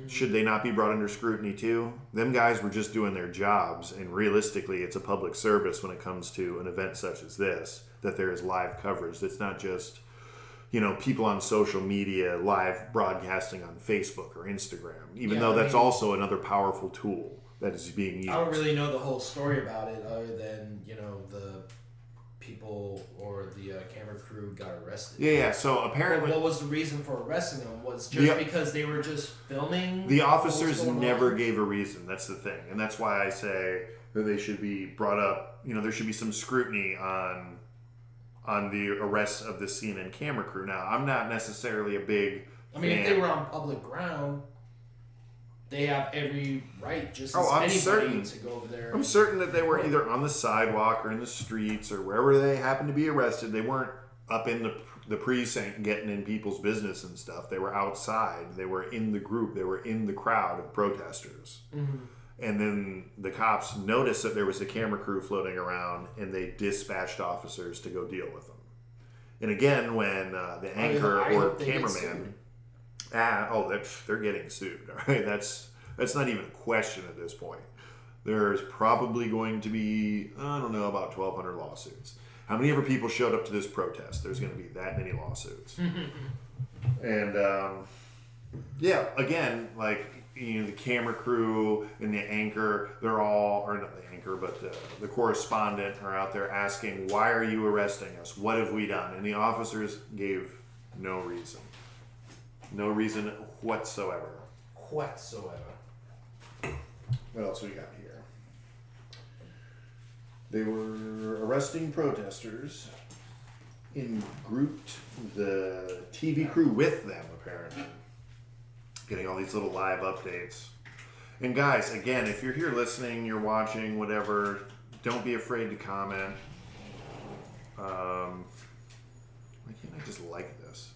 Should they not be brought under scrutiny too? Them guys were just doing their jobs, and realistically, it's a public service when it comes to an event such as this, that there is live coverage. That's not just, people on social media live broadcasting on Facebook or Instagram, even though that's also another powerful tool that is being used. I don't really know the whole story about it other than, the people or the camera crew got arrested. Yeah. So apparently, what was the reason for arresting them? Was just because they were just filming? The officers never gave a reason. That's the thing, and that's why I say that they should be brought up. There should be some scrutiny on the arrest of the CNN camera crew. Now, I'm not necessarily a big. If they were on public ground, they have every right, just as anybody, to go over there. I'm certain that they were either on the sidewalk or in the streets or wherever they happened to be arrested. They weren't up in the precinct getting in people's business and stuff. They were outside. They were in the group. They were in the crowd of protesters. Mm-hmm. And then the cops noticed that there was a camera crew floating around, and they dispatched officers to go deal with them. And again, when the anchor or cameraman... they're getting sued. All right, that's not even a question at this point. There's probably going to be, I don't know, about 1,200 lawsuits. How many ever people showed up to this protest? There's going to be that many lawsuits. And again, the camera crew and the anchor, they're all, or not the anchor, but the correspondent are out there asking, why are you arresting us? What have we done? And the officers gave no reason. No reason whatsoever. What else we got here? They were arresting protesters and grouped the TV crew with them, apparently. Getting all these little live updates. And guys, again, if you're here listening, you're watching, whatever, don't be afraid to comment. Why can't I just like this?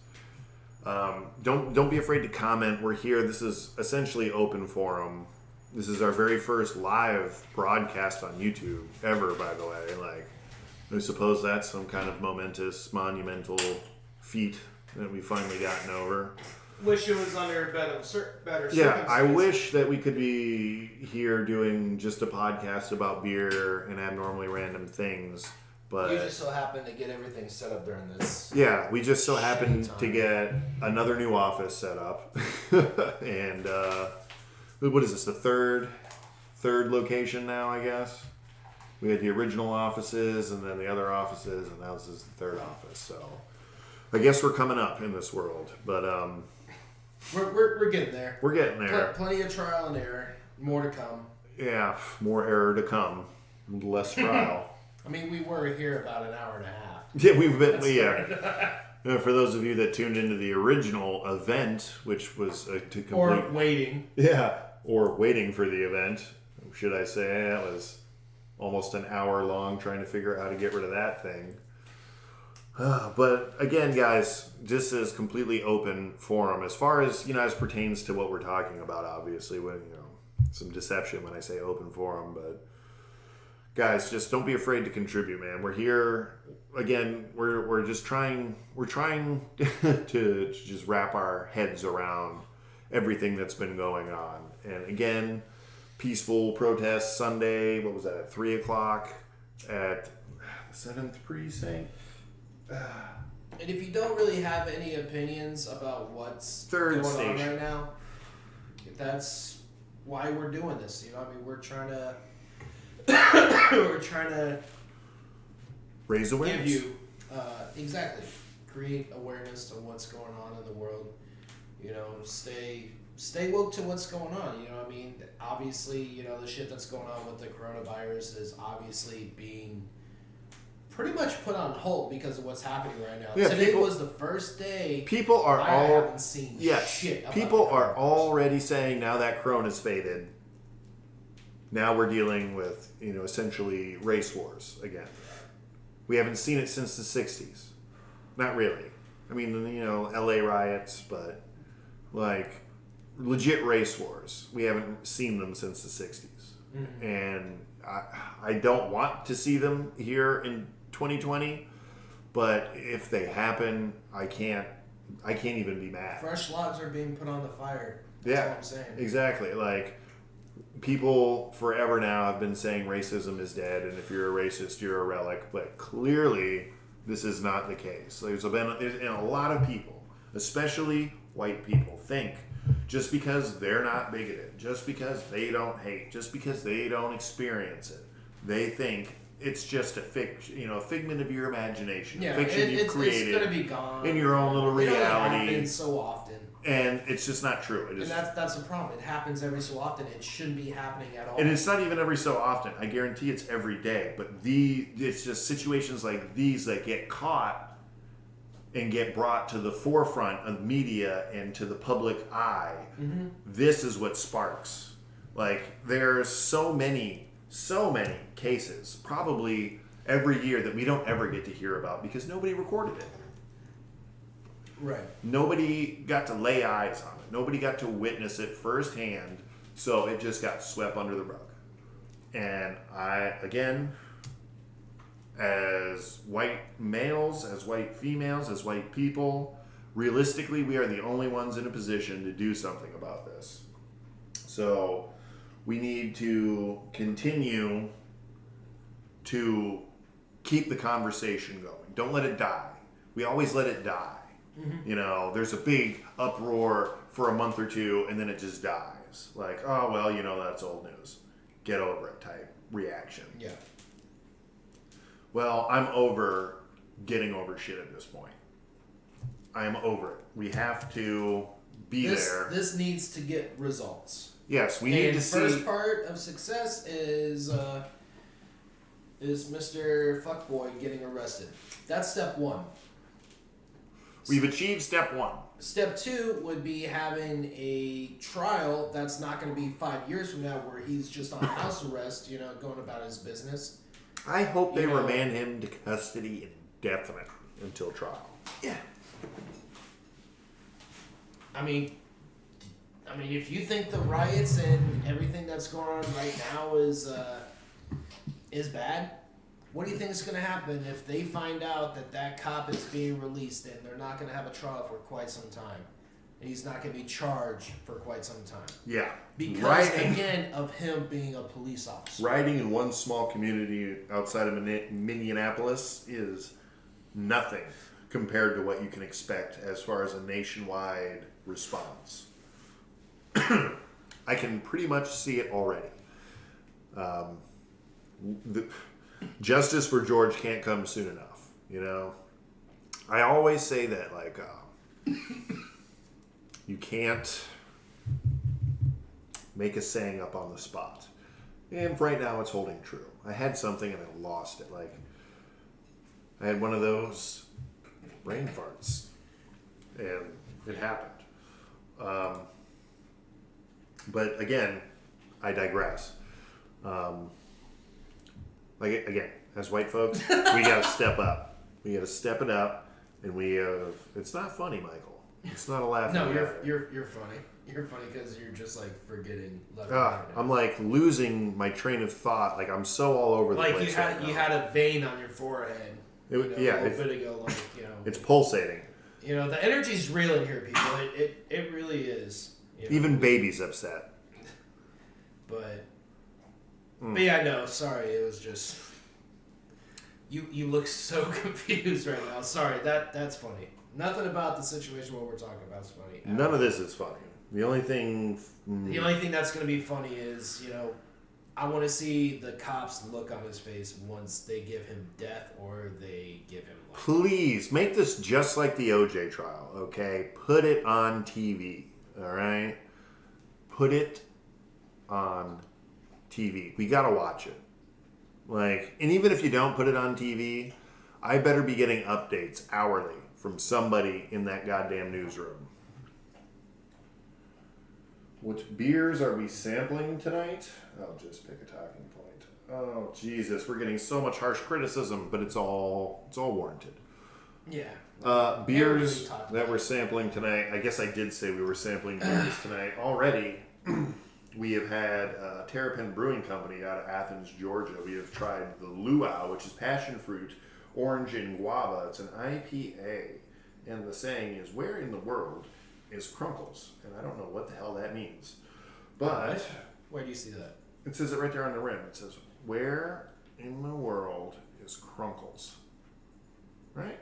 Don't be afraid to comment. We're here. This is essentially open forum. This is our very first live broadcast on YouTube ever, by the way. Like, I suppose that's some kind of momentous, monumental feat that we finally gotten over. Wish it was under better circumstances. Yeah, I wish that we could be here doing just a podcast about beer and abnormally random things. But you just so happen to get everything set up during this. Yeah, we just so happened to get another new office set up. And what is this, the third location now, I guess? We had the original offices and then the other offices, and now this is the third office. So I guess we're coming up in this world. But we're getting there. We're getting there. Plenty of trial and error. More to come. Yeah, more error to come. Less trial. I mean, we were here about an hour and a half. Yeah, we've been. For those of you that tuned into the original event, which was to complete, or waiting. Yeah, or waiting for the event, should I say? That was almost an hour long trying to figure out how to get rid of that thing. But again, guys, this is completely open forum as far as as pertains to what we're talking about. Obviously, when some deception when I say open forum, but. Guys, just don't be afraid to contribute, man. We're here again. We're just trying. We're trying to just wrap our heads around everything that's been going on. And again, peaceful protest Sunday. What was that? At 3:00 at the 7th precinct. And if you don't really have any opinions about what's Third going station. on right now, that's why we're doing this. I mean, we're trying to. We're trying to Raise awareness. give you exactly create awareness to what's going on in the world. Stay woke to what's going on. I mean, obviously, the shit that's going on with the coronavirus is obviously being pretty much put on hold because of what's happening right now. Yeah, Today was the first day. People are I haven't seen shit about people the are coronavirus. already saying now that corona's faded. Now we're dealing with, essentially race wars again. We haven't seen it since the 60s. Not really. I mean, LA riots, but like legit race wars. We haven't seen them since the 60s. Mm-hmm. And I don't want to see them here in 2020, but if they happen, I can't even be mad. Fresh logs are being put on the fire. That's Yeah, what I'm saying. Exactly. Like, people forever now have been saying racism is dead, and if you're a racist, you're a relic. But clearly, this is not the case. There's a lot of people, especially white people, think just because they're not bigoted, just because they don't hate, just because they don't experience it, they think it's just a figment of your imagination, fiction you've created it's gonna be gone in your own little reality. It happens so often. And it's just not true. And that's the problem. It happens every so often. It shouldn't be happening at all. And it's not even every so often. I guarantee it's every day. But it's just situations like these that get caught and get brought to the forefront of media and to the public eye. Mm-hmm. This is what sparks. Like, there's so many cases, probably every year, that we don't ever get to hear about because nobody recorded it. Right. Nobody got to lay eyes on it. Nobody got to witness it firsthand. So it just got swept under the rug. And again, as white males, as white females, as white people, realistically, we are the only ones in a position to do something about this. So we need to continue to keep the conversation going. Don't let it die. We always let it die. Mm-hmm. There's a big uproar for a month or two, and then it just dies. Like, oh, well, you know, that's old news. Get over it type reaction. Yeah. Well, I'm over getting over shit at this point. I am over it. We have to be there. This needs to get results. Yes, we need to see. The first part of success is Mr. Fuckboy getting arrested. That's step one. We've achieved step one. Step two would be having a trial that's not going to be 5 years from now where he's just on house arrest, you know, going about his business. I hope they remand him to custody indefinitely until trial. Yeah. I mean, if you think the riots and everything that's going on right now is bad, what do you think is going to happen if they find out that cop is being released and they're not going to have a trial for quite some time, and he's not going to be charged for quite some time? Yeah. Because again of him being a police officer. Riding in one small community outside of Minneapolis is nothing compared to what you can expect as far as a nationwide response. I can pretty much see it already. Justice for George can't come soon enough, you know? I always say that, like, you can't make a saying up on the spot. And right now it's holding true. I had something and I lost it. Like, I had one of those brain farts. And it happened. But again, I digress. Like, again, as white folks, we got to step up. We got to step it up, and we have. It's not funny, Michael. It's not a laughing. No, matter. you're funny. You're funny because you're just like forgetting left and right. I'm like losing my train of thought. Like I'm so all over the like place. you had a vein on your forehead. A little bit ago, like, you know. It's pulsating. You know, the energy's real in here, people. It really is. You know? Even baby's upset. But yeah, no, sorry. It was just you look so confused right now. Sorry, that's funny. Nothing about the situation what we're talking about is funny. None of this is funny. The only thing that's going to be funny is, you know, I want to see the cops look on his face once they give him death or they give him life. Please make this just like the OJ trial, okay? Put it on TV, all right? Put it on TV. We gotta watch it. Like, and even if you don't put it on TV, I better be getting updates hourly from somebody in that goddamn newsroom. What beers are we sampling tonight? I'll just pick a talking point. Oh, Jesus, we're getting so much harsh criticism, but it's all warranted. Yeah. Beers that we're sampling tonight. I guess I did say we were sampling beers tonight. Already, we have had Terrapin Brewing Company out of Athens, Georgia. We have tried the Luau, which is passion fruit, orange, and guava. It's an IPA. And the saying is, where in the world is Crunkles? And I don't know what the hell that means. But where do you see that? It says it right there on the rim. It says, where in the world is Crunkles? Right?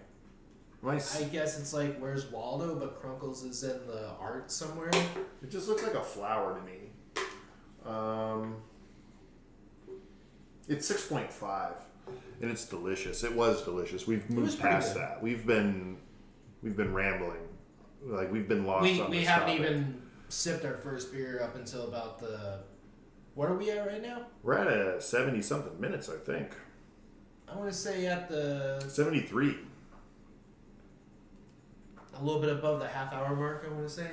I guess it's like, where's Waldo, but Crunkles is in the art somewhere. It just looks like a flower to me. It's 6.5, and it's delicious. It was delicious. We've moved past that. We've been rambling, like we've been lost. We haven't even sipped our first beer up until about the. What are we at right now? We're at a 70-something minutes, I think. I want to say at the 73. A little bit above the half-hour mark, I want to say.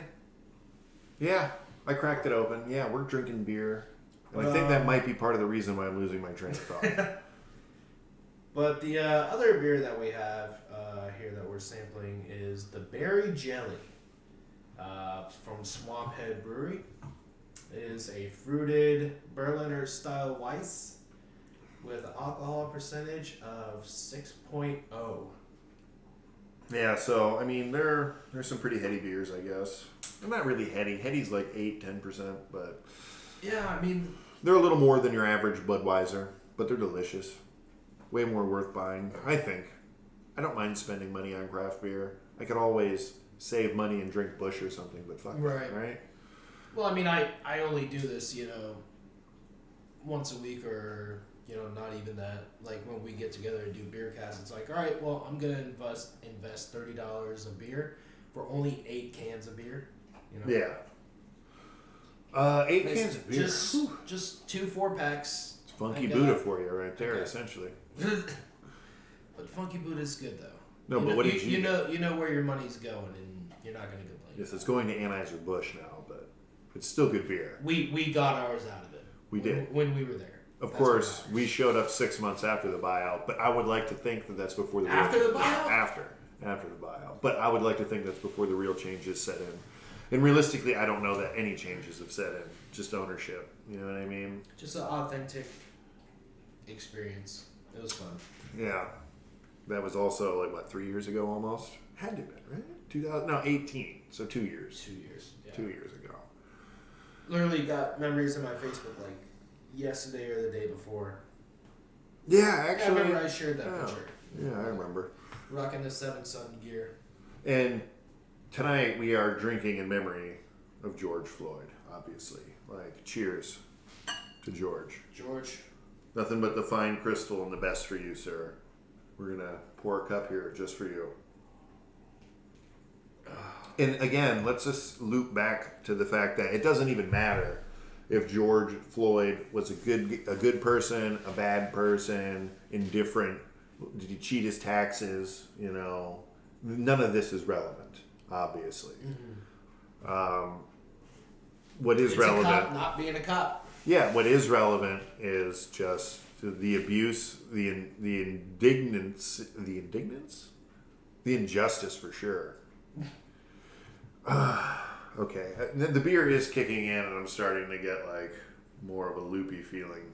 Yeah, I cracked it open. Yeah, we're drinking beer. And I think that might be part of the reason why I'm losing my train of thought. But the other beer that we have here that we're sampling is the Berry Jelly from Swamphead Brewery. It is a fruited Berliner-style Weiss with an alcohol percentage of 6.0. Yeah, so, I mean, there's some pretty heady beers, I guess. They're not really heady. Heady's like 8-10%, but... Yeah, I mean... They're a little more than your average Budweiser, but they're delicious. Way more worth buying, I think. I don't mind spending money on craft beer. I could always save money and drink Busch or something, but fuck Right. that, right? Well, I mean, I only do this, once a week or, not even that. Like when we get together and do beer casts, it's like, all right, well, I'm going to invest $30 of beer for only 8 cans of beer. Yeah. 8 cans of beer. Just 2 4-packs. It's Funky Buddha for you right there, Okay. essentially. But Funky Buddha is good, though. No, but what did you know where your money's going, and you're not going to complain. Yes, it's going to Anheuser-Busch now, but it's still good beer. We got ours out of it. We did. When we were there. Of course, we showed up 6 months after the buyout, but I would like to think that that's before the After real the buyout? After the buyout. But I would like to think that's before the real changes set in. And realistically, I don't know that any changes have set in. Just ownership. You know what I mean? Just an authentic experience. It was fun. Yeah. That was also, 3 years ago almost? Had to have been, right? 2018. So 2 years. 2 years. Yeah. 2 years ago. Literally got memories in my Facebook yesterday or the day before. Yeah, I actually. remember I shared that picture. Yeah, I remember. Rocking the 7 Sun gear. And tonight we are drinking in memory of George Floyd, obviously. Cheers to George. George. Nothing but the fine crystal and the best for you, sir. We're going to pour a cup here just for you. And again, let's just loop back to the fact that it doesn't even matter if George Floyd was a good person, a bad person, indifferent. Did he cheat his taxes? None of this is relevant, obviously. Mm-hmm. What is It's relevant? a cop not being a cop. Yeah, what is relevant is just the abuse, the indignance, the injustice for sure. Okay, the beer is kicking in, and I'm starting to get more of a loopy feeling.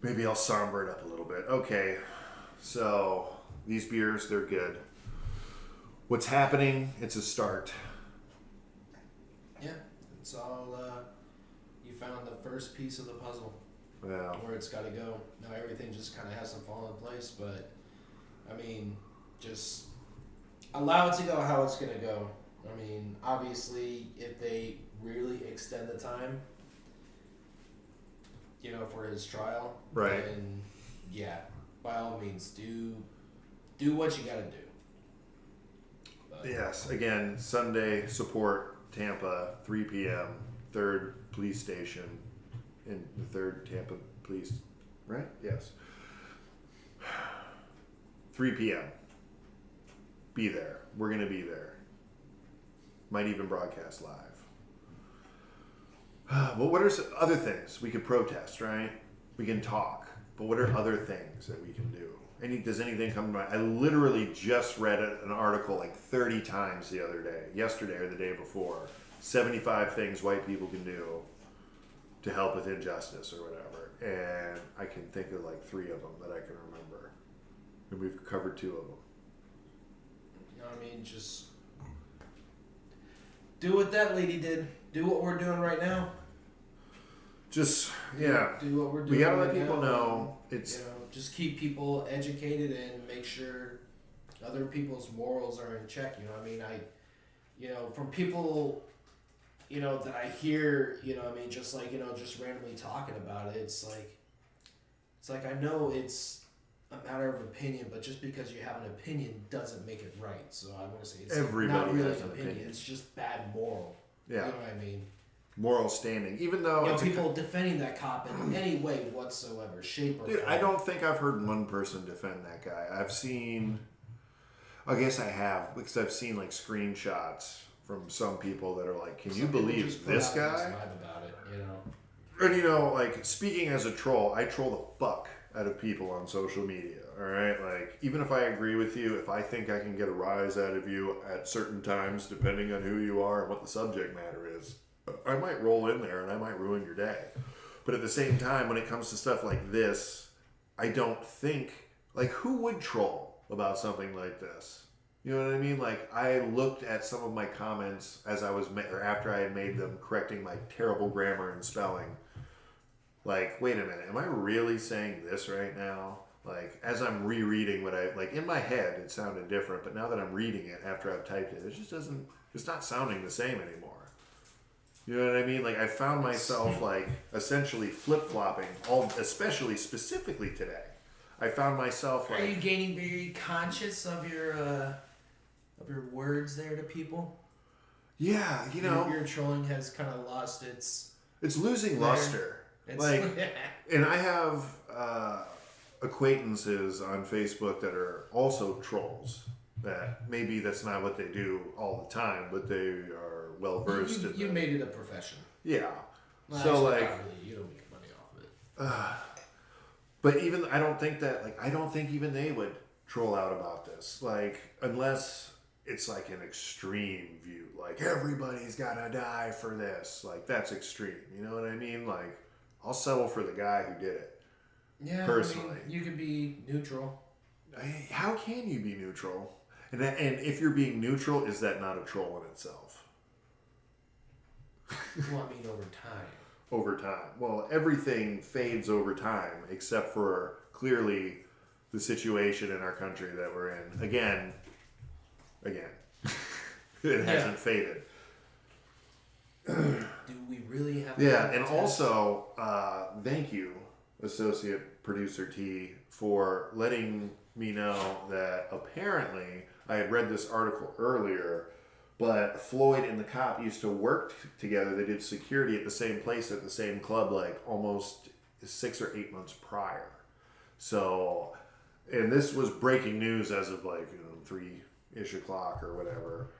Maybe I'll somber it up a little bit. Okay, so these beers, they're good. What's happening? It's a start. Yeah, it's all. You found the first piece of the puzzle. Yeah. Where it's got to go. Now everything just kind of has to fall in place, but I mean, just allow it to go how it's going to go. I mean, obviously, if they really extend the time, for his trial, Right. then yeah, by all means, do what you got to do. But, Yes. Again, Sunday support Tampa, 3 p.m. 3rd police station in the 3rd Tampa police, right? Yes. 3 p.m. Be there. We're going to be there. Might even broadcast live. But what are some other things? We could protest, right? We can talk. But what are other things that we can do? Does anything come to mind? I literally just read an article 30 times the other day, yesterday or the day before. 75 things white people can do to help with injustice or whatever. And I can think of 3 of them that I can remember. And we've covered 2 of them. Just do what that lady did. Do what we're doing right now. Just, yeah. Do what we're doing. We gotta right let people now. know it's. Just keep people educated and make sure other people's morals are in check. From people, that I hear, just randomly talking about it. It's like I know it's a matter of opinion, but just because you have an opinion doesn't make it right. So I want to say it's Everybody not really has an an opinion. It's just bad moral. Yeah. You know what I mean? Moral standing, even though people defending that cop in any way whatsoever, shape or Dude, form. I don't think I've heard one person defend that guy. I guess I have, because I've seen screenshots from some people that are can you believe this guy? About it, And speaking as a troll, I troll the fuck out of people on social media. All right, even if I agree with you, if I think I can get a rise out of you at certain times, depending on who you are and what the subject matter is, I might roll in there and I might ruin your day. But at the same time, when it comes to stuff like this, I don't think who would troll about something like this? You know what I mean? I looked at some of my comments as I was or after I had made them, correcting my terrible grammar and spelling. Wait a minute, am I really saying this right now? Like, as I'm rereading what I, like, in my head, it sounded different, but now that I'm reading it after I've typed it, it just doesn't, it's not sounding the same anymore. You know what I mean? Like, I found myself, like, essentially flip-flopping, especially specifically today. I found myself, like... Are you getting very conscious of your words there to people? Yeah, you know... Your trolling has kind of lost its... It's losing luster. Like, and I have acquaintances on Facebook that are also trolls. That maybe that's not what they do all the time, but they are well versed in. You made it a profession. Yeah. Well, So actually, like, not really. You don't make money off of it. but even I don't think even they would troll out about this. Like, unless it's like an extreme view, like everybody's gotta die for this. Like, that's extreme. You know what I mean? Like, I'll settle for the guy who did it. Yeah, personally, I mean, you could be neutral. How can you be neutral? And if you're being neutral, is that not a troll in itself? Well, I mean, over time. Over time. Well, everything fades over time, except for clearly the situation in our country that we're in. Again, it hasn't faded. Do we really have? Yeah, and also, thank you, Associate Producer T, for letting me know that apparently I had read this article earlier, but Floyd and the cop used to work together. They did security at the same place at the same club, like almost 6 or 8 months prior. So, and this was breaking news as of like 3-ish o'clock or whatever.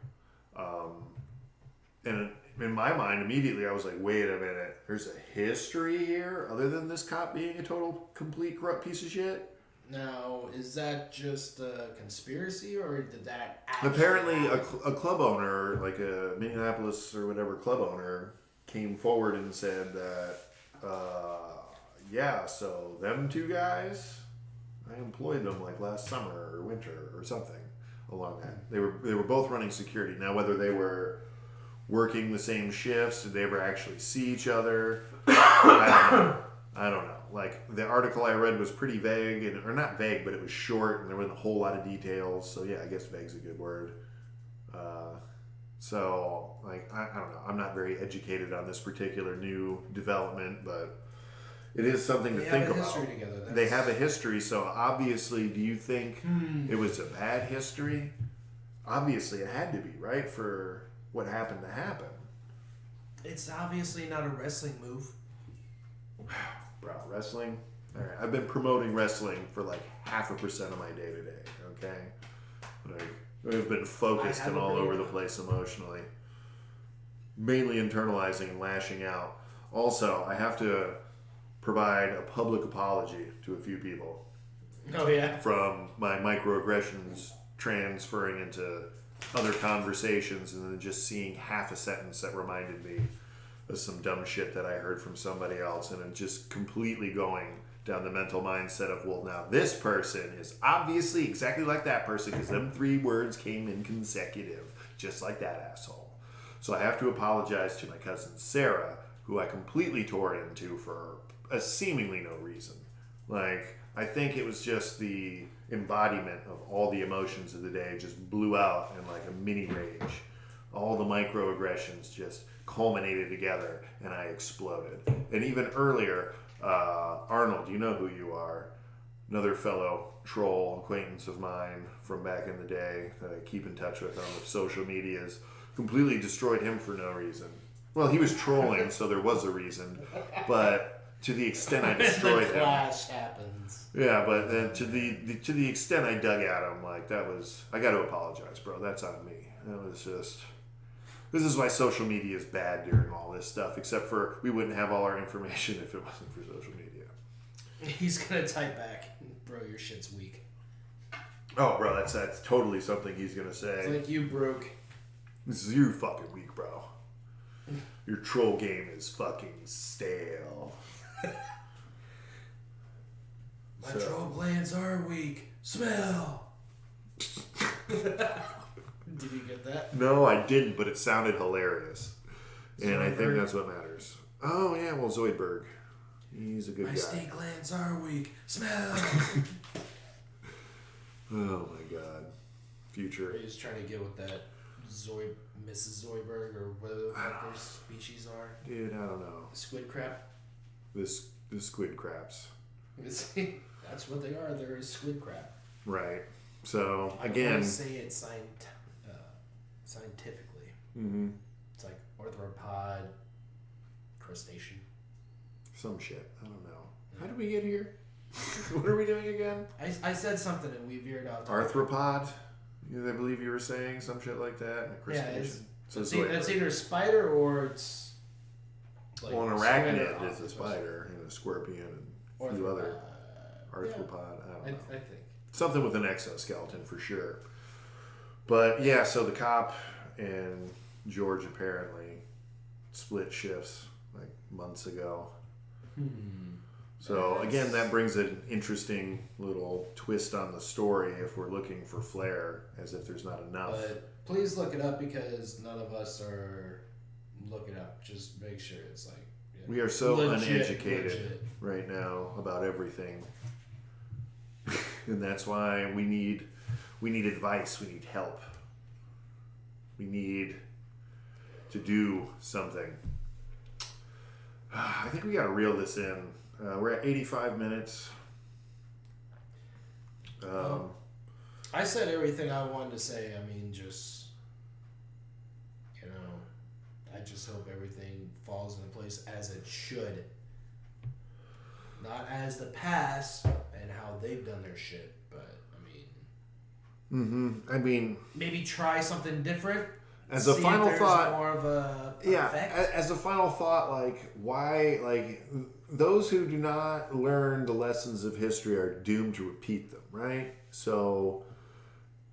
And in my mind, immediately I was like, wait a minute, there's a history here other than this cop being a total, complete corrupt piece of shit? Now, is that just a conspiracy, or did that actually Apparently, happen? a club owner, like a Minneapolis or whatever club owner, came forward and said that, yeah, so them two guys, I employed them like last summer or winter or something along that. They were both running security. Now, whether they were working the same shifts, did they ever actually see each other? I don't know. Like, the article I read was pretty vague, or not vague, but it was short, and there wasn't a whole lot of details. So yeah, I guess vague's a good word. So like, I don't know. I'm not very educated on this particular new development, but it is something to think about. They have a history, so obviously, do you think it was a bad history? Obviously, it had to be, right, for what happened to happen. It's obviously not a wrestling move. Bro, wrestling? All right, I've been promoting wrestling for like 0.5% of my day to day, okay? Like, I've been focused and all over the place emotionally. Mainly internalizing and lashing out. Also, I have to provide a public apology to a few people. Oh, yeah? From my microaggressions transferring into other conversations and then just seeing half a sentence that reminded me of some dumb shit that I heard from somebody else, and then just completely going down the mental mindset of, well, now this person is obviously exactly like that person because them 3 words came in consecutive, just like that asshole. So I have to apologize to my cousin Sarah, who I completely tore into for a seemingly no reason. Like, I think it was just the embodiment of all the emotions of the day just blew out in like a mini rage. All the microaggressions just culminated together and I exploded. And even earlier, Arnold, you know who you are, another fellow troll acquaintance of mine from back in the day that I keep in touch with on the social medias, completely destroyed him for no reason. Well, he was trolling, so there was a reason, but to the extent I destroyed him. Clash happens. Yeah, but then to the extent I dug at him, like, that was, I got to apologize, bro. That's on me. That was just. This is why social media is bad during all this stuff, except for we wouldn't have all our information if it wasn't for social media. He's going to type back, bro, your shit's weak. Oh, bro, that's totally something he's going to say. It's like you broke. This is you fucking weak, bro. Your troll game is fucking stale. My troll glands are weak. Smell. Did you get that? No, I didn't, but it sounded hilarious. And I think Zoidberg? that's what matters. Oh, yeah, well, Zoidberg. He's a good My guy. snake glands are weak. Smell. Oh my God. Future. He's trying to get with that Mrs. Zoidberg or whatever the fuck their species are. Dude, I don't know. Squid crab. The squid craps. That's what they are. They're a squid crab. Right. So I again, want to say it scientifically. mm-hmm. It's like arthropod crustacean. Some shit. I don't know. How did we get here? What are we doing again? I said something and we veered off. Arthropod. I believe you were saying some shit like that. Yeah, So it's either a spider or it's. Like an arachnid is a spider and a scorpion and a few other arthropod. Yeah, I don't know. I think Something with an exoskeleton for sure. But yeah, so the cop and George apparently split shifts like months ago. So again, that brings an interesting little twist on the story if we're looking for flair, as if there's not enough. But please look it up because none of us are looking up. Just make sure it's like we are so uneducated legit. right now about everything. And that's why we need advice, we need help. We need to do something. I think we got to reel this in. We're at 85 minutes. I said everything I wanted to say. I mean, just, I just hope everything falls into place as it should. Not as the past and how they've done their shit, but I mean, maybe try something different. As a final thought, more of a effect. As a final thought, like why, like those who do not learn the lessons of history are doomed to repeat them, right? So,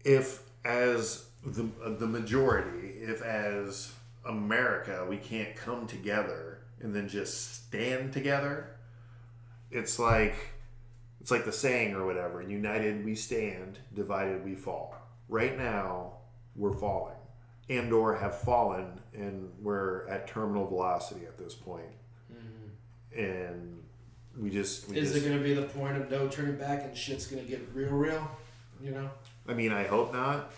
if as the majority, if as America we can't come together and then just stand together, it's like the saying or whatever: united we stand, divided we fall. Right now, we're falling. And or have fallen, and we're at terminal velocity at this point. And is it going to be the point of no turning back and shit's going to get real? I mean, I hope not.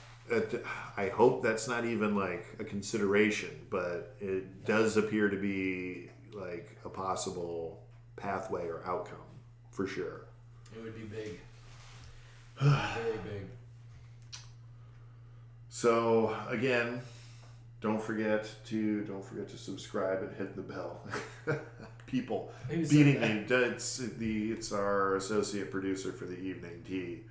I hope that's not even like a consideration, but it does appear to be like a possible pathway or outcome for sure. It would be big. Very big. So again, don't forget to subscribe and hit the bell. People beating me. It's our associate producer for the evening tea.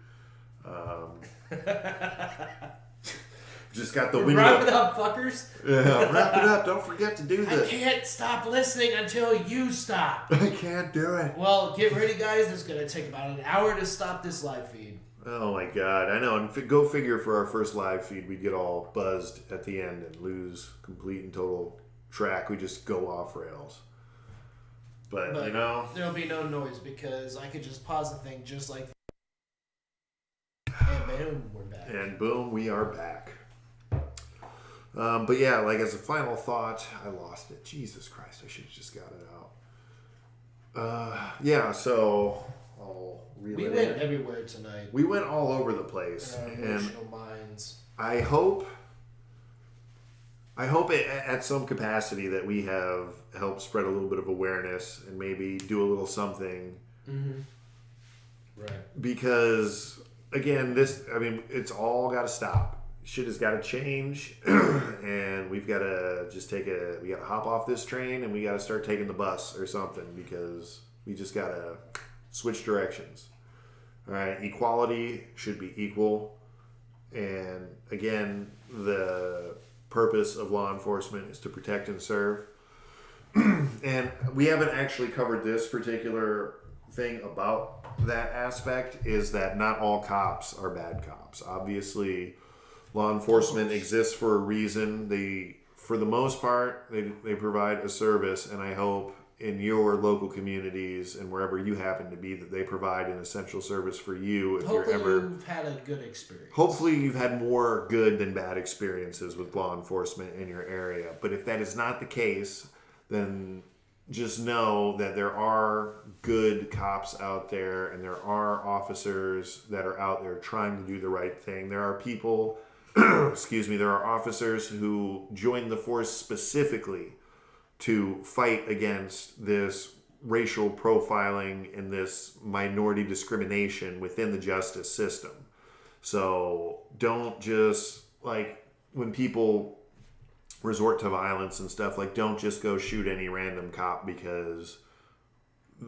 Just got the window. Wrap it up, fuckers. Yeah, wrap it up. Don't forget to do this. I can't stop listening until you stop. I can't do it. Well, get ready, guys. It's gonna take about an hour to stop this live feed. Oh my God, I know. And go figure, for our first live feed, we'd get all buzzed at the end and lose complete and total track. We just go off rails. But there'll be no noise because I could just pause the thing just like. And boom, we're back. And boom, we are back. But yeah, like as a final thought, I lost it. Jesus Christ, I should have just got it out. Yeah, so I'll reel it We went in. everywhere tonight. We went all over the place. In our emotional minds. I hope it, at some capacity, that we have helped spread a little bit of awareness and maybe do a little something. Mm-hmm. Right. Because again, it's all got to stop. Shit has got to change, and we've got to just we got to hop off this train and we got to start taking the bus or something, because we just got to switch directions. All right, equality should be equal, and again, the purpose of law enforcement is to protect and serve. And we haven't actually covered this particular thing about that aspect, is that not all cops are bad cops. Obviously, law enforcement exists for a reason. For the most part, they provide a service, and I hope in your local communities and wherever you happen to be that they provide an essential service for you. If Hopefully you've had a good experience. Hopefully you've had more good than bad experiences with law enforcement in your area. But if that is not the case, then just know that there are good cops out there, and there are officers that are out there trying to do the right thing. There are people, excuse me, there are officers who joined the force specifically to fight against this racial profiling and this minority discrimination within the justice system. So don't just, like, when people resort to violence and stuff, like, don't just go shoot any random cop because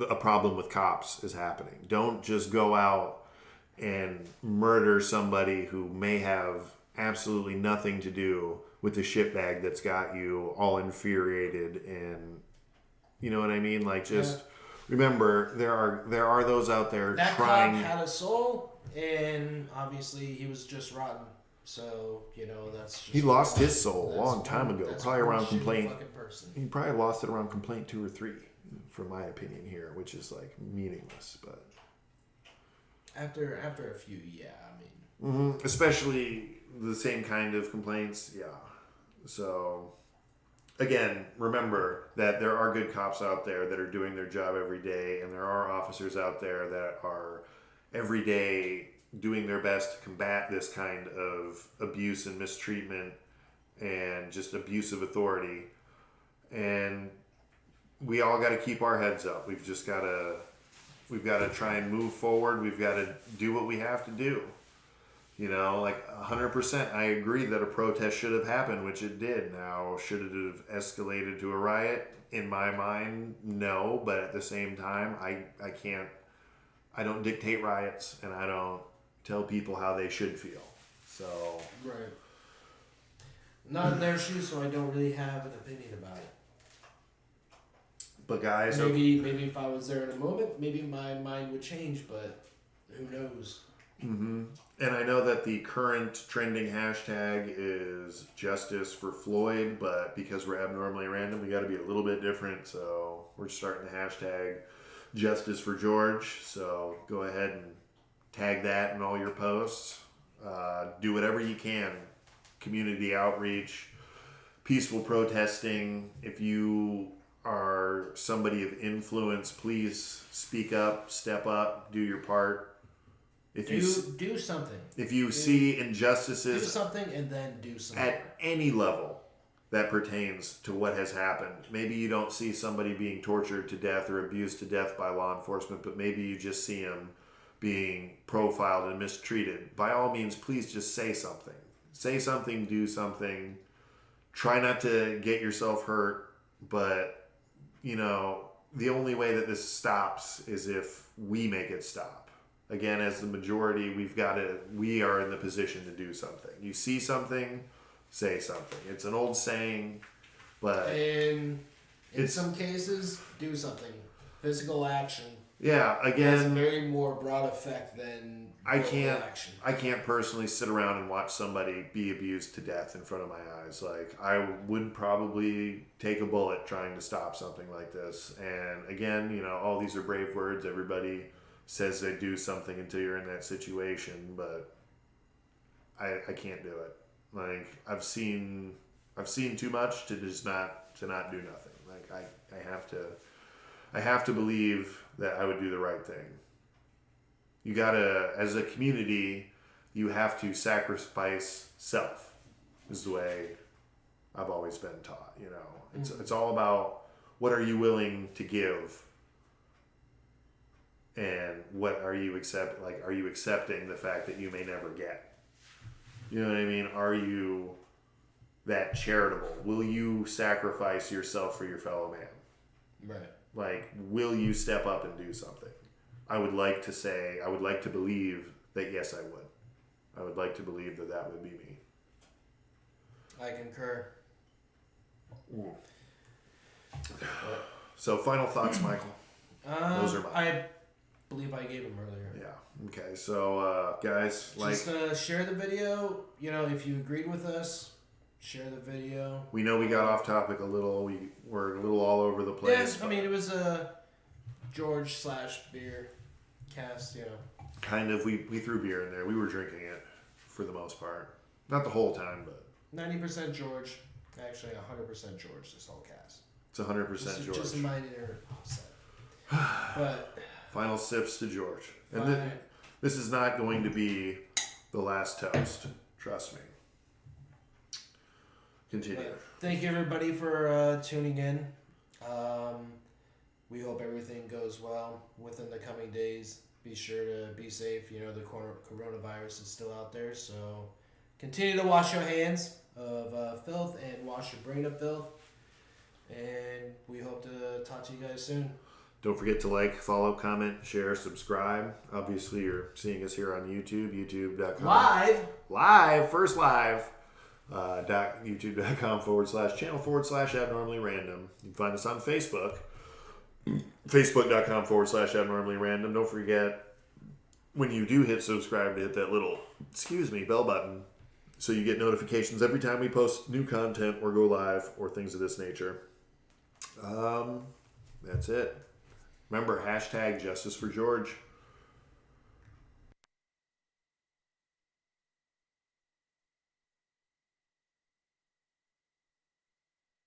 a problem with cops is happening. Don't just go out and murder somebody who may have absolutely nothing to do with the shitbag that's got you all infuriated. And you know what I mean? Like, just remember, there are those out there that trying. That cop had a soul, and obviously he was just rotten. So, you know, that's just... He lost his soul a long time ago. Probably around complaint. He probably lost it around complaint 2 or 3, from my opinion here, which is, like, meaningless. But after a few, yeah, I mean... Especially the same kind of complaints, yeah. So, again, remember that there are good cops out there that are doing their job every day, and there are officers out there that are every day doing their best to combat this kind of abuse and mistreatment and just abuse of authority. And we all got to keep our heads up. We've got to try and move forward. We've got to do what we have to do. You know, like 100%, I agree that a protest should have happened, which it did. Now, should it have escalated to a riot? In my mind, no. But at the same time, I don't dictate riots, and I don't tell people how they should feel. So right, not in their shoes, so I don't really have an opinion about it. But guys, maybe if I was there in a moment, maybe my mind would change. But who knows? Mm-hmm. And I know that the current trending hashtag is Justice for Floyd, but because we're abnormally random, we got to be a little bit different. So we're starting the hashtag Justice for George. So go ahead and tag that in all your posts. Do whatever you can. Community outreach, peaceful protesting. If you are somebody of influence, please speak up, step up, do your part. Do something. If you see injustices, do something and then do something at any level that pertains to what has happened. Maybe you don't see somebody being tortured to death or abused to death by law enforcement, but maybe you just see them being profiled and mistreated. By all means, please just say something. Say something, do something. Try not to get yourself hurt, but, you know, the only way that this stops is if we make it stop. Again, as the majority, we are in the position to do something. You see something, say something. It's an old saying, but... And in some cases, do something. Physical action. Yeah, again, has a very more broad effect than action. I can't personally sit around and watch somebody be abused to death in front of my eyes. Like, I would probably take a bullet trying to stop something like this. And again, you know, all these are brave words. Everybody says they do something until you're in that situation, but I can't do it. Like, I've seen too much to just not do nothing. Like, I have to believe that I would do the right thing. You gotta, as a community, you have to sacrifice self, is the way I've always been taught, you know. It's all about what are you willing to give and what are you are you accepting the fact that you may never get? You know what I mean? Are you that charitable? Will you sacrifice yourself for your fellow man? Right. Like, will you step up and do something? I would like to believe that yes, I would. I would like to believe that would be me. I concur. Ooh. So, final thoughts, Michael? Those are mine. I believe I gave them earlier. Yeah. Okay. So, guys, just share the video. You know, if you agreed with us, share the video. We know we got off topic a little. We were a little all over the place. Yeah, I mean, it was a George/beer cast, you know. Kind of. We threw beer in there. We were drinking it for the most part. Not the whole time, but 90% George. Actually, 100% George, this whole cast. It's 100% George. Just a minor offset. But final sips to George. And this is not going to be the last toast. Trust me. Continue. But thank you everybody for tuning in. We hope everything goes well within the coming days. Be sure to be safe. You know, the coronavirus is still out there, so continue to wash your hands of filth and wash your brain of filth. And we hope to talk to you guys soon. Don't forget to like, follow, comment, share, subscribe. Obviously, you're seeing us here on YouTube, youtube.com. First live. YouTube.com/channel/abnormally random. You can find us on Facebook. Facebook.com/abnormally random. Don't forget, when you do hit subscribe, to hit that little, bell button so you get notifications every time we post new content or go live or things of this nature. That's it. Remember, #Justice for George.